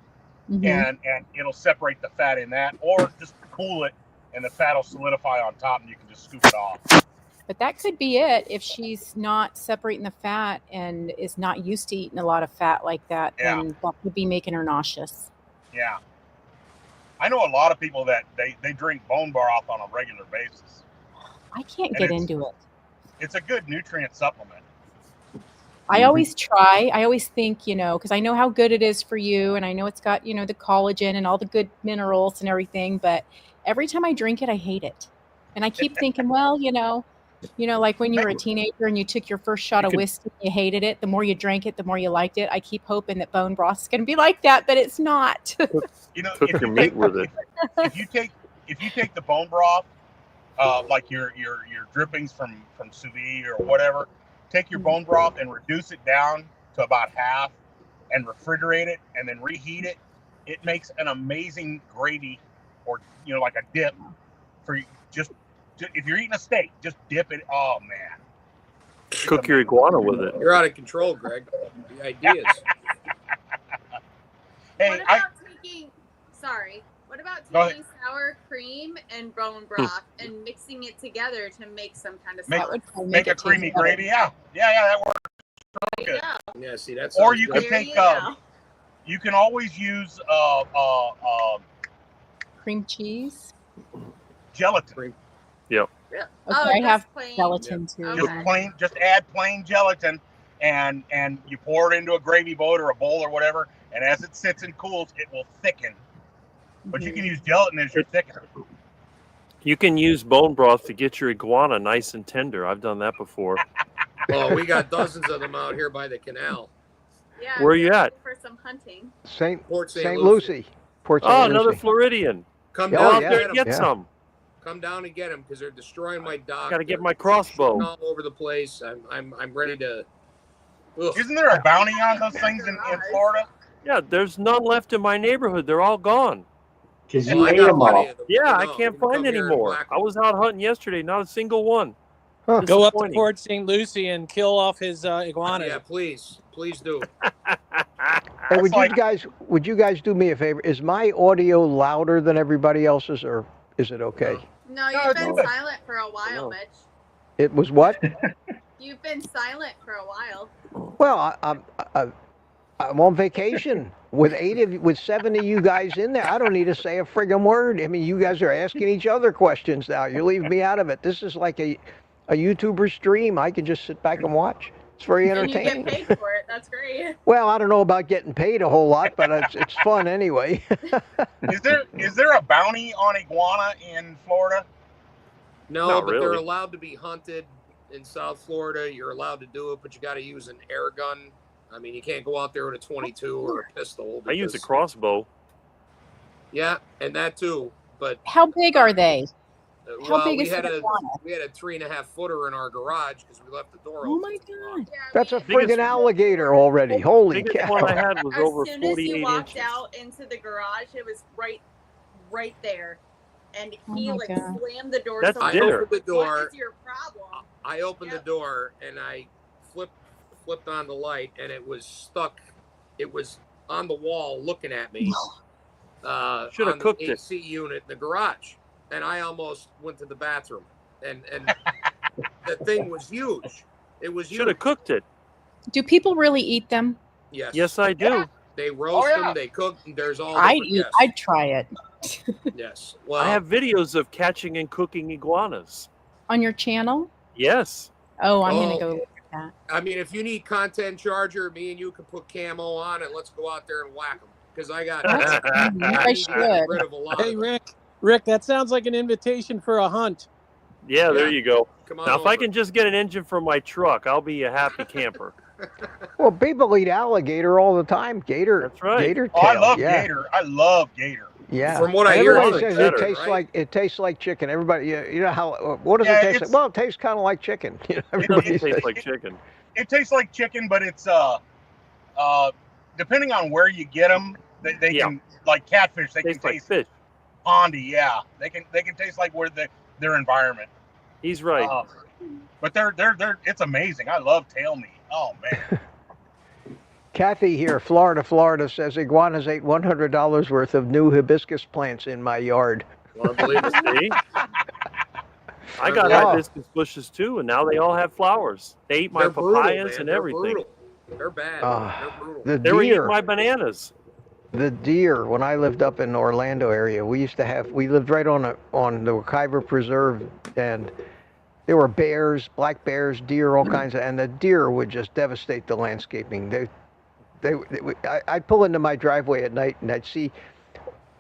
and it'll separate the fat in that, or just cool it, and the fat will solidify on top, and you can just scoop it off. But that could be it if she's not separating the fat and is not used to eating a lot of fat like that. Yeah. Then that could be making her nauseous. Yeah, I know a lot of people that they drink bone broth on a regular basis. I can't get into it. It's a good nutrient supplement. I always try. I always think, because I know how good it is for you, and I know it's got, the collagen and all the good minerals and everything. But every time I drink it, I hate it, and I keep thinking, well, like when you were a teenager and you took your first shot of whiskey, you hated it. The more you drank it, the more you liked it. I keep hoping that bone broth is going to be like that, but it's not. Cook your meat with it. If you take the bone broth, like your drippings from sous vide or whatever, take your bone broth and reduce it down to about half, and refrigerate it, and then reheat it. It makes an amazing gravy, or like a dip for just if you're eating a steak, just dip it. Oh man, Cook your iguana with it. You're out of control, Greg. The ideas. Hey, what about taking? Sorry. What about taking sour cream and bone broth and mixing it together to make some kind of sauce? Make a creamy gravy. Yeah, that works. Good. Yeah, see that's. Or you can take. You can always use cream cheese, gelatin. Yep. Okay, I have gelatin too. Just add plain gelatin, and you pour it into a gravy boat or a bowl or whatever. And as it sits and cools, it will thicken. But you can use gelatin as your thickener. You can use bone broth to get your iguana nice and tender. I've done that before. Oh, we got dozens of them out here by the canal. Yeah. Where are you at? For some hunting. Port St. St. Lucie. Port St. Oh, Lucie. another Floridian. Come Go down out there and and get some. Come down and get them because they're destroying my dock. Got to get They're my crossbow. all over the place. I'm ready to. Ugh. Isn't there a bounty on those things in Florida? Yeah, there's none left in my neighborhood. They're all gone. Because Well, you I ate got them plenty all. of them. Yeah, I No, can't you can find come any here and more. whack I 'em. was out hunting yesterday, not a single one. Huh. Go up to Disappointing. Port St. Lucie and kill off his iguana. Yeah, please do. Hey, would you guys do me a favor? Is my audio louder than everybody else's, or is it okay? No, you've been silent for a while, Mitch. It was what? You've been silent for a while. Well, I'm on vacation with 7 of you guys in there. I don't need to say a friggin' word. I mean, you guys are asking each other questions now. You leave me out of it. This is like a YouTuber stream. I can just sit back and watch. It's very entertaining. And you get paid for it. That's great. Well, I don't know about getting paid a whole lot, but it's fun anyway. Is there a bounty on iguana in Florida? No, Not but they're really. allowed to be hunted in South Florida. You're allowed to do it, but you got to use an air gun. I mean, you can't go out there with a 22 or a pistol. I use a because- crossbow. Yeah, and that too. But How big are they? How big we is had the a iguana? 3.5 footer in our garage because we left the door Oh open. my god! That's a Biggest- friggin' alligator already. Holy Biggest cow. one I had was As over soon as 48 you walked inches. out into the garage, it was right there, and Oh he my like God. slammed the door. That's so I dinner. opened the What door. is your problem? I opened Yep. the door and I flipped on the light, and it was stuck. It was on the wall looking at me. Should have on cooked the it. AC unit in the garage, and I almost went to the bathroom. And the thing was huge. It was huge. Should have cooked it. Do people really eat them? Yes. Yes, I do. Yeah. They roast Oh, yeah. them. They cook. There's all I'd different. eat. Yes. I'd try it. Yes. Well, I have videos of catching and cooking iguanas. On your channel? Yes. Oh, I'm gonna Oh. go look at that. I mean, if you need content charger, me and you can put camo on and let's go out there and whack them. Because I got. I need to should. get rid of a lot. Hey, of them. Rick, that sounds like an invitation for a hunt. Yeah, there Yeah. you go. Come on Now, if I over. can just get an engine for my truck, I'll be a happy camper. Well, people eat alligator all the time. Gator. That's right. Gator Oh, I tail. love yeah. gator. I love gator. Yeah. From what I hear, Everybody it's says better, it tastes right? like chicken. Everybody, you know how? What does Yeah, it taste it's- like? Well, it tastes kind of like chicken. You know, It everybody doesn't says. taste like chicken. It tastes like chicken, but it's depending on where you get them, they Yeah. can, like catfish. They Tastes can like taste fish. pondy. Yeah, they can taste like where their environment. He's right. But they're it's amazing. I love tail meat. Oh man. Kathy here, Florida, says iguanas ate $100 worth of new hibiscus plants in my yard. Want to believe it? See? I got Yeah. hibiscus bushes too, and now they all have flowers. They eat my They're brutal, papayas man. and They're everything. brutal. They're bad. They're brutal. The They were eating deer, my bananas. the deer. When I lived up in the Orlando area, we lived right on the Iguana Preserve, and there were bears, black bears, deer, all kinds of, and the deer would just devastate the landscaping. I'd pull into my driveway at night and I'd see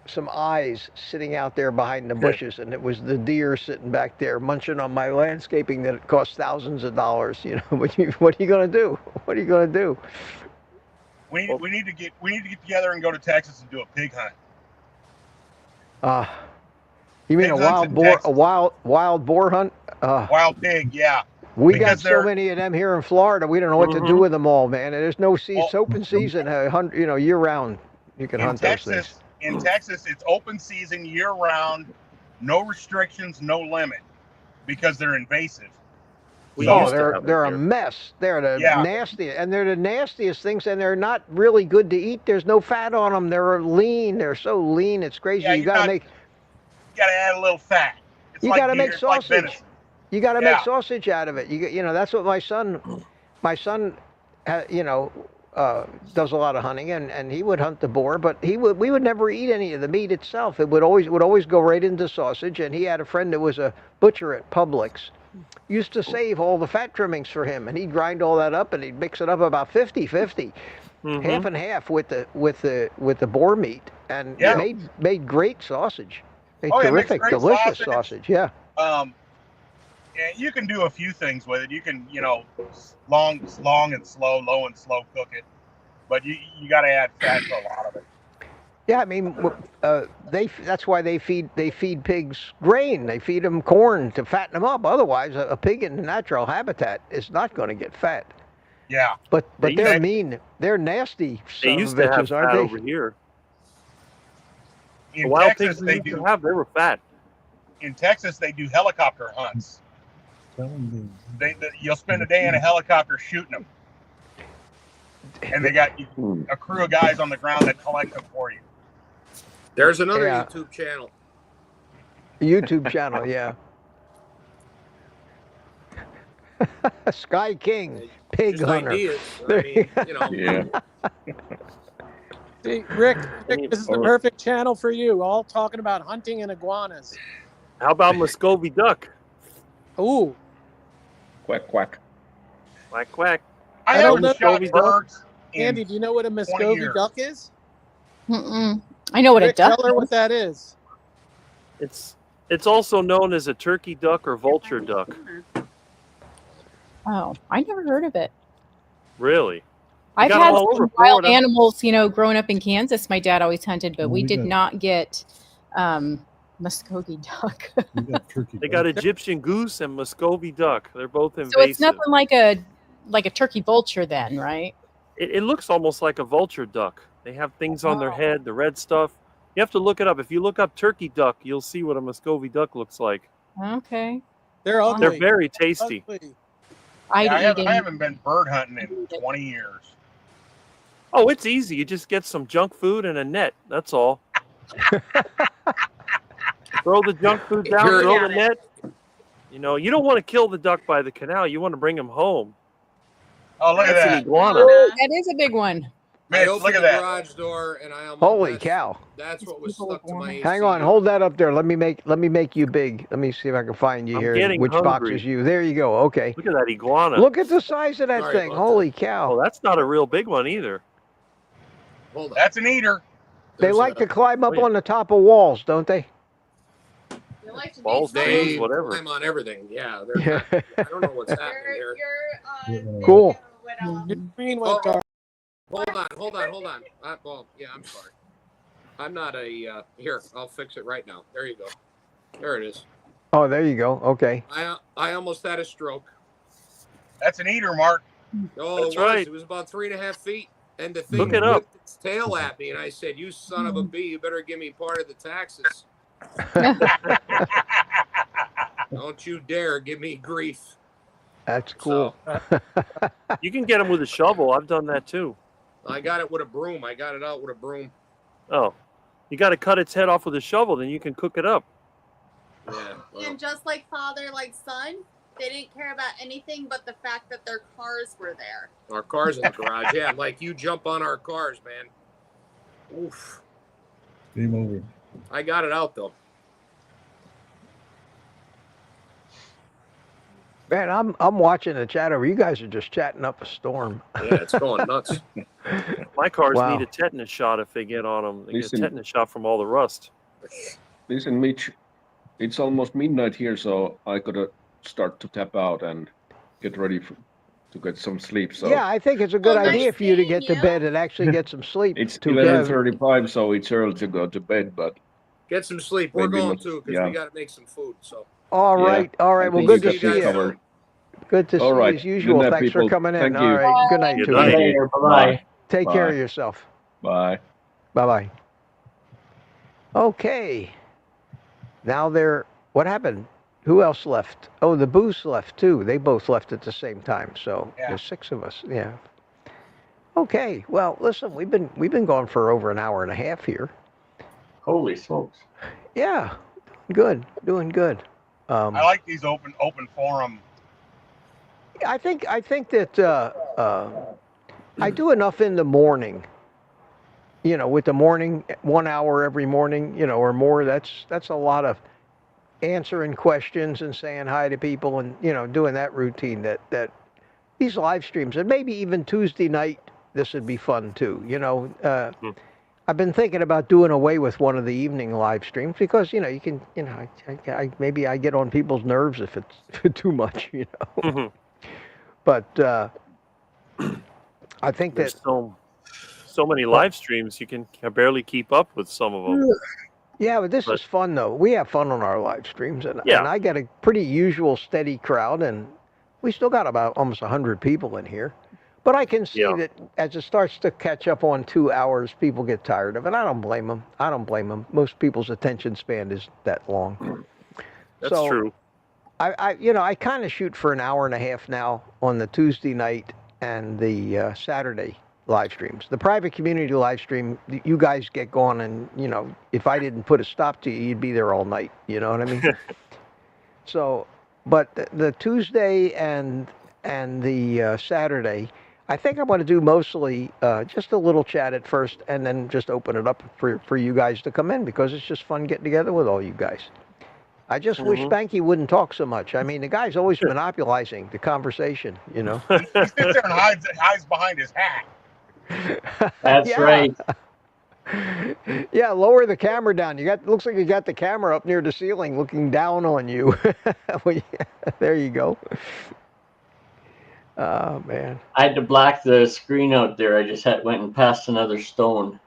some eyes sitting out there behind the bushes, and it was the deer sitting back there munching on my landscaping that it cost thousands of dollars. You know, what are you going to do? What are you going to do? We need to get together and go to Texas and do a pig hunt. You mean Pig a hunts wild in boar? Texas. A wild boar hunt? Wild pig, yeah. We got Because so they're- many of them here in Florida. We don't know what to do with them all, man. And there's no season. Well- It's open season, year round. You can In hunt those things. Texas, it's open season year round, no restrictions, no limit, because they're invasive. We Oh, used to they're have they're them a here. mess. They're the Yeah. nastiest, and they're the nastiest things, and they're not really good to eat. There's no fat on them. They're lean. They're so lean. It's crazy. Yeah, you gotta You gotta add a little fat. It's You like gotta deer, make it's like sausage. venison. You got to Yeah. make sausage out of it. That's what my son, does a lot of hunting, and he would hunt the boar, but we would never eat any of the meat itself. It would always go right into sausage. And he had a friend that was a butcher at Publix. Used to save all the fat trimmings for him, and he'd grind all that up, and he'd mix it up about 50-50, half and half with the boar meat, and Yeah. made great sausage. Made Oh, yeah, it makes terrific, great delicious sausage. sausage. Yeah. Yeah, you can do a few things with it. You can, long and slow, low and slow cook it, but you got to add fat to a lot of it. Yeah, I mean, that's why they feed pigs grain. They feed them corn to fatten them up. Otherwise, a pig in the natural habitat is not going to get fat. Yeah. But They they're used- mean. They're nasty. They Son used of to have bitches, fat aren't over they? here. In The wild Texas, pigs we they used to do. have, they were fat. In Texas, they do helicopter hunts. You'll spend a day in a helicopter shooting them, and they got a crew of guys on the ground that collect them for you. There's another Yeah. YouTube channel. YouTube channel, yeah. Sky King, pig Just hunter. ideas. I mean, Yeah. See, Rick, this is the perfect channel for you. All talking about hunting and iguanas. How about Muscovy duck? Ooh, Quack, quack. Quack, quack. I don't haven't know. shot birds in Andy, do you know what a 20 Muscovy years. duck is? Mm-mm. I know what Rick, a duck tell her is. what that is. It's also known as a turkey duck or vulture duck. Oh, I never heard of it. Really? I've got had all over some wild Florida. animals, growing up in Kansas. My dad always hunted, but we did not get Muscovy duck. They got Egyptian goose and Muscovy duck. They're both invasive. So it's nothing like a turkey vulture then, right? It looks almost like a vulture duck. They have things on their head, the red stuff. You have to look it up. If you look up turkey duck, you'll see what a Muscovy duck looks like. Okay. They're ugly. They're very tasty. Ugly. I'd Yeah, eat I it. haven't been bird hunting in 20 years. Oh, it's easy. You just get some junk food and a net. That's all. Throw the junk food down, Here- throw the net. You know, you don't want to kill the duck by the canal. You want to bring him home. Oh, look at That's an that. iguana. Ooh, that is a big one. I Mitch, opened look at the that. garage door and I almost. Holy cow! That's what was People stuck to my iguana. AC. Hang on, hold that up there. Let me make you big. Let me see if I can find you I'm here. getting Which box hungry. is you? There you go. Okay. Look at that iguana. Look at the size of that Sorry thing. about Holy cow! Oh, that's not a real big one either. Hold on. That's an eater. They There's like a- to climb up Oh, yeah. on the top of walls, don't they? They like to do Balls, something. trees, They whatever. climb on everything. Yeah, they're not, I don't know what's happening Your here. Cool. video would, Your screen went Oh, dark. hold on. Well, yeah, I'm sorry. I'm not a. Here, I'll fix it right now. There you go. There it is. Oh, there you go. Okay. I almost had a stroke. That's an eater, Mark. Oh, That's it was. right. It was about 3.5 feet. And the thing Look it up. whipped its tail at me, and I said, "You son of a bee! You better give me part of the taxes. Don't you dare give me grief." That's cool. So You can get them with a shovel. I've done that too. I got it with a broom. I got it out with a broom. Oh, you got to cut its head off with a shovel, then you can cook it up. Yeah. Well, and just like father, like son, they didn't care about anything but the fact that their cars were there. our car's in the garage. Yeah, like you jump on our cars, man. Oof. Game over. I got it out though. Man, I'm watching the chat over. You guys are just chatting up a storm. Yeah, it's going nuts. My cars Wow. need a tetanus shot if they get on them. They get a Listen. tetanus shot from all the rust. Listen, Mitch, it's almost midnight here, so I gotta start to tap out and get ready to get some sleep. So Yeah, I think it's a good Well, nice idea for you to seeing get to you. bed and actually get some sleep. it's To 11:35, so it's early to go to bed. But Get some sleep. We're Maybe going not- to because yeah. we got to make some food. So All Yeah, right, all right. I Well, think good you to got see this you. covered. Good to see All you right. as usual. Good night, Thanks for people. coming in. Thank All you. right. Good night Good to night. you. Later. Bye-bye. Take care Bye. of yourself. Bye. Bye bye. Okay. Now what happened? Who else left? Oh, the Booths left too. They both left at the same time. So Yeah. there's 6 of us. Yeah. Okay. Well, listen, we've been going for over an hour and a half here. Holy smokes. Yeah. Good. Doing good. I like these open forum. I think that I do enough in the morning. You know, with the morning, 1 hour every morning, you know, or more. That's a lot of answering questions and saying hi to people, and you know, doing that routine. That these live streams, and maybe even Tuesday night, this would be fun too. You know, I've been thinking about doing away with one of the evening live streams because you know you can, you know, maybe I get on people's nerves if it's too much, you know. But I think There's that so many live streams you can barely keep up with some of them. yeah, but this But- is fun though. We have fun on our live streams, and Yeah. I get a pretty usual steady crowd, and we still got about almost 100 people in here. But I can see Yeah. that as it starts to catch up on 2 hours, people get tired of it. I don't blame them. I don't blame them. Most people's attention span is that long. That's So, true. I kind of shoot for an hour and a half now on the Tuesday night and the Saturday live streams. The private community live stream, you guys get going, and you know, if I didn't put a stop to you, you'd be there all night. You know what I mean? So, but the Tuesday and the Saturday, I think I'm going to do mostly just a little chat at first, and then just open it up for you guys to come in because it's just fun getting together with all you guys. I just wish Spanky wouldn't talk so much. I mean, the guy's always monopolizing the conversation, you know. He sits there and hides behind his hat. That's Yeah. right. Yeah, lower the camera down. Looks like you got the camera up near the ceiling looking down on you. Well, yeah, there you go. Oh, man. I had to black the screen out there. I just went and passed another stone.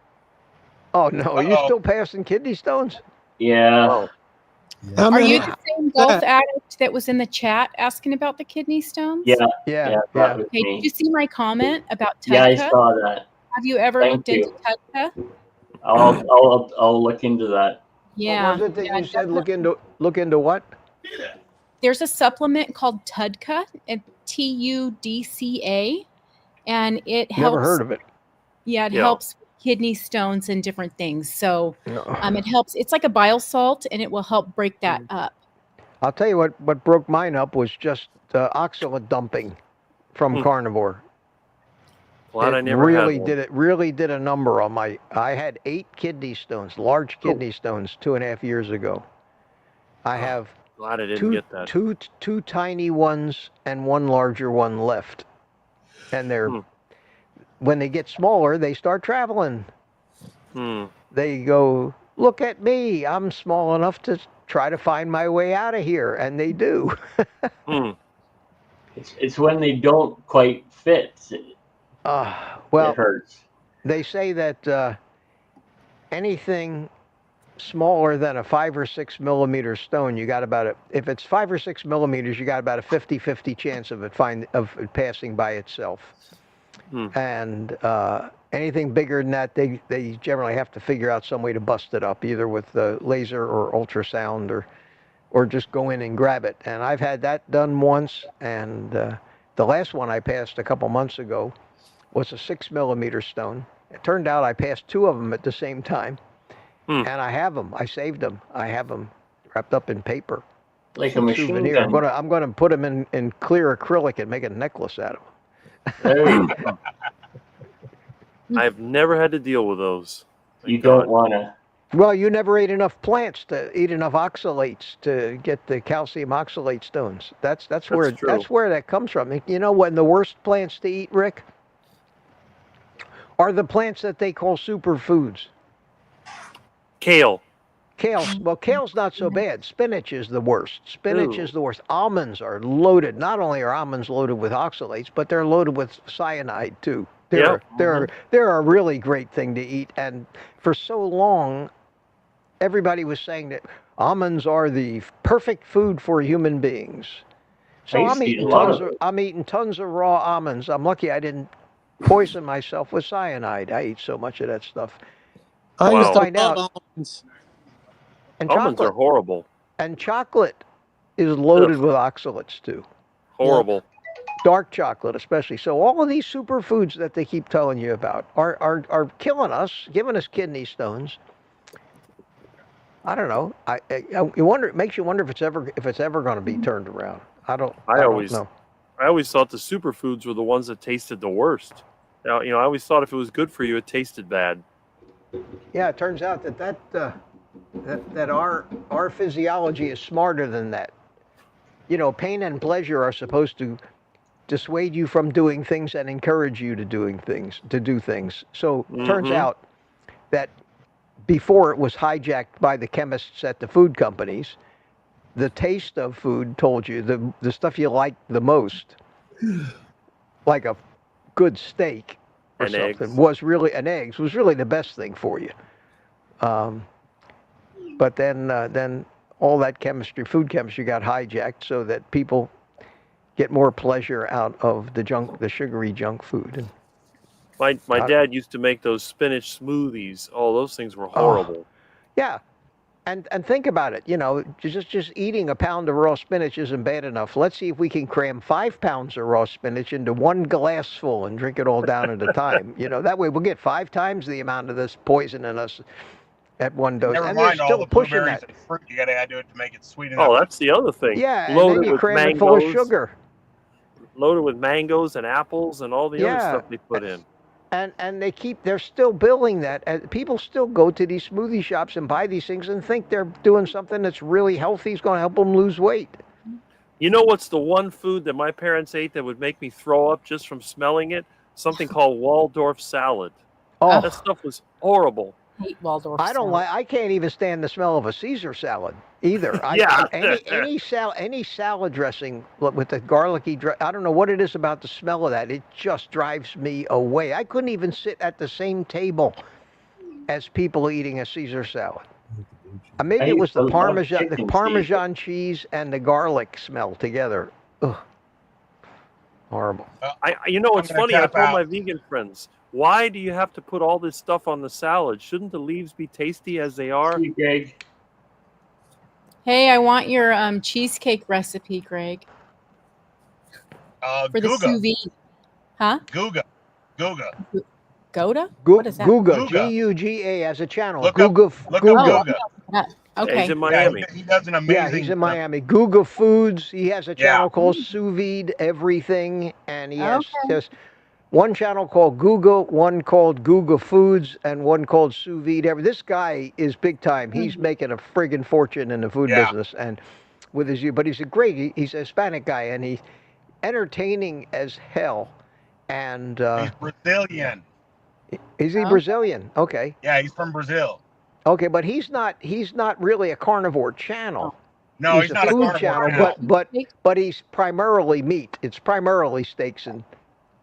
Oh, no. Are you Uh-oh. still passing kidney stones? Yeah. Oh, How Are many? you the same golf addict that was in the chat asking about the kidney stones? Yeah. Yeah. Yeah. That was Okay, did me. you see my comment about Tudka? Yeah, I saw that. Have you ever Thank looked you. into Tudka? I'll look into that. Yeah. What was it that yeah, you said? Look into what? There's a supplement called Tudka, Tudca, and it helps. Never heard of it. Yeah, it Yeah. helps with kidney stones and different things. So No. it helps. It's like a bile salt, and it will help break that up. I'll tell you what broke mine up was just oxalate dumping from carnivore. Glad I It never had one. really did a number on my. I had 8 kidney stones, large kidney stones, 2.5 years ago. I have Glad I didn't get that. two tiny ones and one larger one left, and they're when they get smaller, they start traveling. They go, look at me, I'm small enough to try to find my way out of here, and they do. It's when they don't quite fit. Well, it hurts. They say that anything smaller than a 5 or 6 millimeter stone, you got about if it's 5 or 6 millimeters, you got about a 50-50 chance of it passing by itself. And anything bigger than that, they generally have to figure out some way to bust it up, either with laser or ultrasound or just go in and grab it. And I've had that done once, and the last one I passed a couple months ago was a 6 millimeter stone. It turned out I passed 2 of them at the same time, and I have them. I saved them. I have them wrapped up in paper, like a machine souvenir. gun. I'm gonna put them in clear acrylic and make a necklace out of them. There you go. I've never had to deal with those. You don't want to. Well, you never ate enough plants to eat enough oxalates to get the calcium oxalate stones. That's where that comes from. You know when the worst plants to eat, Rick, are the plants that they call superfoods. Kale. Well, kale's not so bad. Spinach is the worst. Spinach is the worst. Almonds are loaded. Not only are almonds loaded with oxalates, but they're loaded with cyanide too. They're a really great thing to eat. And for so long, everybody was saying that almonds are the perfect food for human beings. So I'm eating tons of raw almonds. I'm lucky I didn't poison myself with cyanide. I eat so much of that stuff. I used to find out. love almonds. And almonds are horrible. And chocolate is loaded with oxalates too. Horrible. Dark chocolate especially. So all of these superfoods that they keep telling you about are killing us, giving us kidney stones. I don't know. You wonder. It makes you wonder if it's ever going to be turned around. I don't know. I always thought the superfoods were the ones that tasted the worst. Now, I always thought if it was good for you, it tasted bad. Yeah, it turns out that our physiology is smarter than that. Pain and pleasure are supposed to dissuade you from doing things and encourage you to do things. So it turns out that before it was hijacked by the chemists at the food companies, the taste of food told you the stuff you liked the most, like a good steak or something, was really the best thing for you. But then all that food chemistry got hijacked so that people get more pleasure out of the sugary junk food. My dad used to make those spinach smoothies. Oh, those things were horrible. Yeah. And think about it, just eating a pound of raw spinach isn't bad enough. Let's see if we can cram 5 pounds of raw spinach into 1 glassful and drink it all down at a time. That way we'll get 5 times the amount of this poison in us at one dose. Never and mind they're still all the pushing blueberries that. and fruit you got to add to it to make it sweet enough. Oh, that's the other thing. Yeah, loaded and then you with cram mangoes, it full of sugar. Loaded with mangoes and apples and all the other stuff they put in. And they're still billing that. And people still go to these smoothie shops and buy these things and think they're doing something that's really healthy, is going to help them lose weight. You know what's the one food that my parents ate that would make me throw up just from smelling it? Something called Waldorf salad. Oh, that stuff was horrible. I hate Waldorf salad. I can't even stand the smell of a Caesar salad either. Any salad dressing with the garlicky, I don't know what it is about the smell of that. It just drives me away. I couldn't even sit at the same table as people eating a Caesar salad. Maybe it was the Parmesan cheese and the garlic smell together. Ugh. Horrible. It's funny. I told my vegan friends, why do you have to put all this stuff on the salad? Shouldn't the leaves be tasty as they are? Hey, I want your cheesecake recipe, Greg. For the sous vide. Huh? Guga. Gouda? Gu- What is that? Guga, G-U-G-A as a channel. Look up Guga. Guga. Yeah. Yeah, Okay. he's in Miami. He does an Yeah, amazing. he's in Miami. Guga Foods. He has a channel Yeah. called Sous Vide Everything, and he has Okay. just one channel called Guga, one called Guga Foods, and one called Sous Vide Everything. This guy is big time. He's making a friggin' fortune in the food Yeah. business, and with his, but he's he's a Hispanic guy, and he's entertaining as hell. And He's Brazilian. is he Brazilian? Okay. Yeah, he's from Brazil. Okay, but he's not really a carnivore channel. No, he's not a food carnivore channel, channel. but he's primarily meat. It's primarily steaks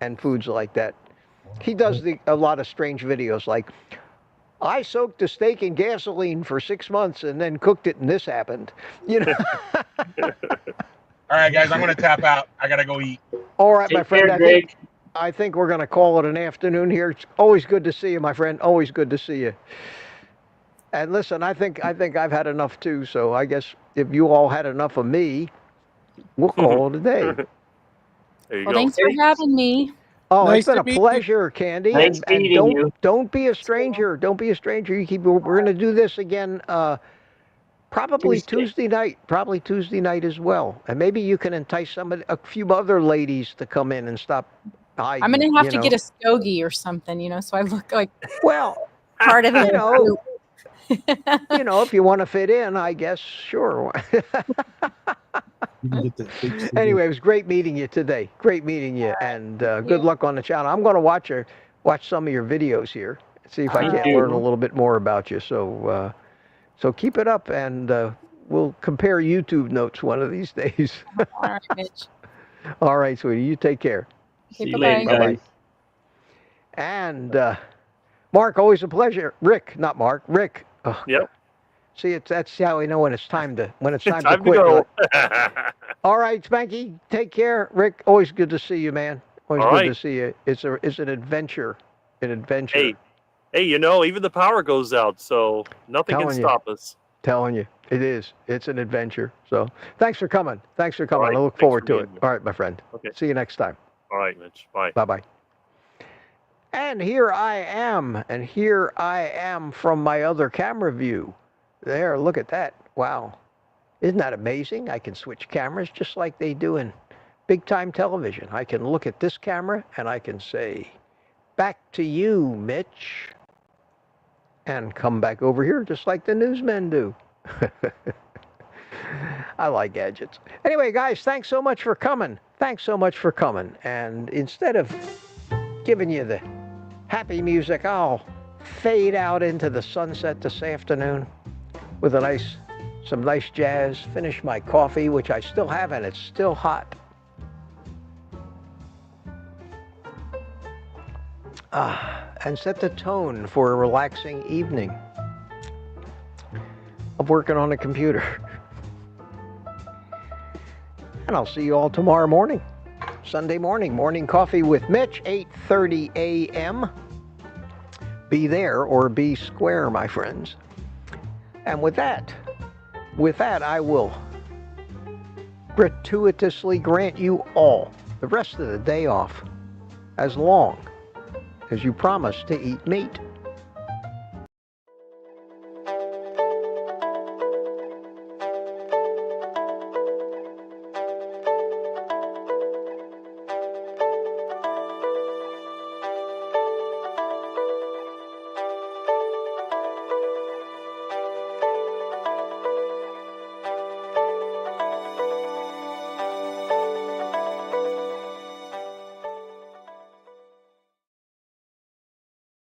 and foods like that. He does a lot of strange videos like, I soaked a steak in gasoline for 6 months and then cooked it and this happened. You know. All right, guys, I'm going to tap out. I got to go eat. All right, my Take friend. care, Greg. I think we're going to call it an afternoon here. It's always good to see you, my friend. Always good to see you. And listen, I think I've had enough too. So I guess if you all had enough of me, we'll call it a day. There you Well, go. thanks for having me. Oh, Nice it's been to a meet you. pleasure, Candy. Nice and meeting you. don't be a stranger. Don't be a stranger. We're going to do this again. Probably Tuesday night. Probably Tuesday night as well. And maybe you can entice a few other ladies to come in and stop by. I'm gonna have to get a stogie or something, so I look like part of it. If you want to fit in, I guess, sure. Anyway, it was great meeting you today. Great meeting you, and good luck on the channel. I'm going to watch some of your videos here, see if I can learn a little bit more about you. So, so keep it up, and we'll compare YouTube notes one of these days. All right, Mitch. All right, sweetie. You take care. See you later, guys. And Mark, always a pleasure. Rick, not Mark. Rick. Yep. See, that's how we know when it's time to Time quit. to go. All right, Spanky, take care. Rick, always good to see you, man. Always All good right. to see you. It's an adventure. An adventure. Hey, even the power goes out, so nothing can Telling you. stop us. Telling you, it is. It's an adventure. So thanks for coming. Thanks for coming. right, I look thanks forward for to being it. here. All right, my friend. Okay. See you next time. All right, Mitch. Bye. Bye-bye. And here I am from my other camera view. There, look at that. Wow. Isn't that amazing? I can switch cameras just like they do in big time television. I can look at this camera and I can say, back to you, Mitch. And come back over here just like the newsmen do. I like gadgets. Anyway, guys, thanks so much for coming. And instead of giving you the happy music, I'll fade out into the sunset this afternoon with some nice jazz, finish my coffee, which I still have, and it's still hot. And set the tone for a relaxing evening of working on a computer. And I'll see you all tomorrow morning, Sunday morning coffee with Mitch, 8:30 a.m. Be there or be square, my friends. And with that, I will gratuitously grant you all the rest of the day off, as long as you promise to eat meat.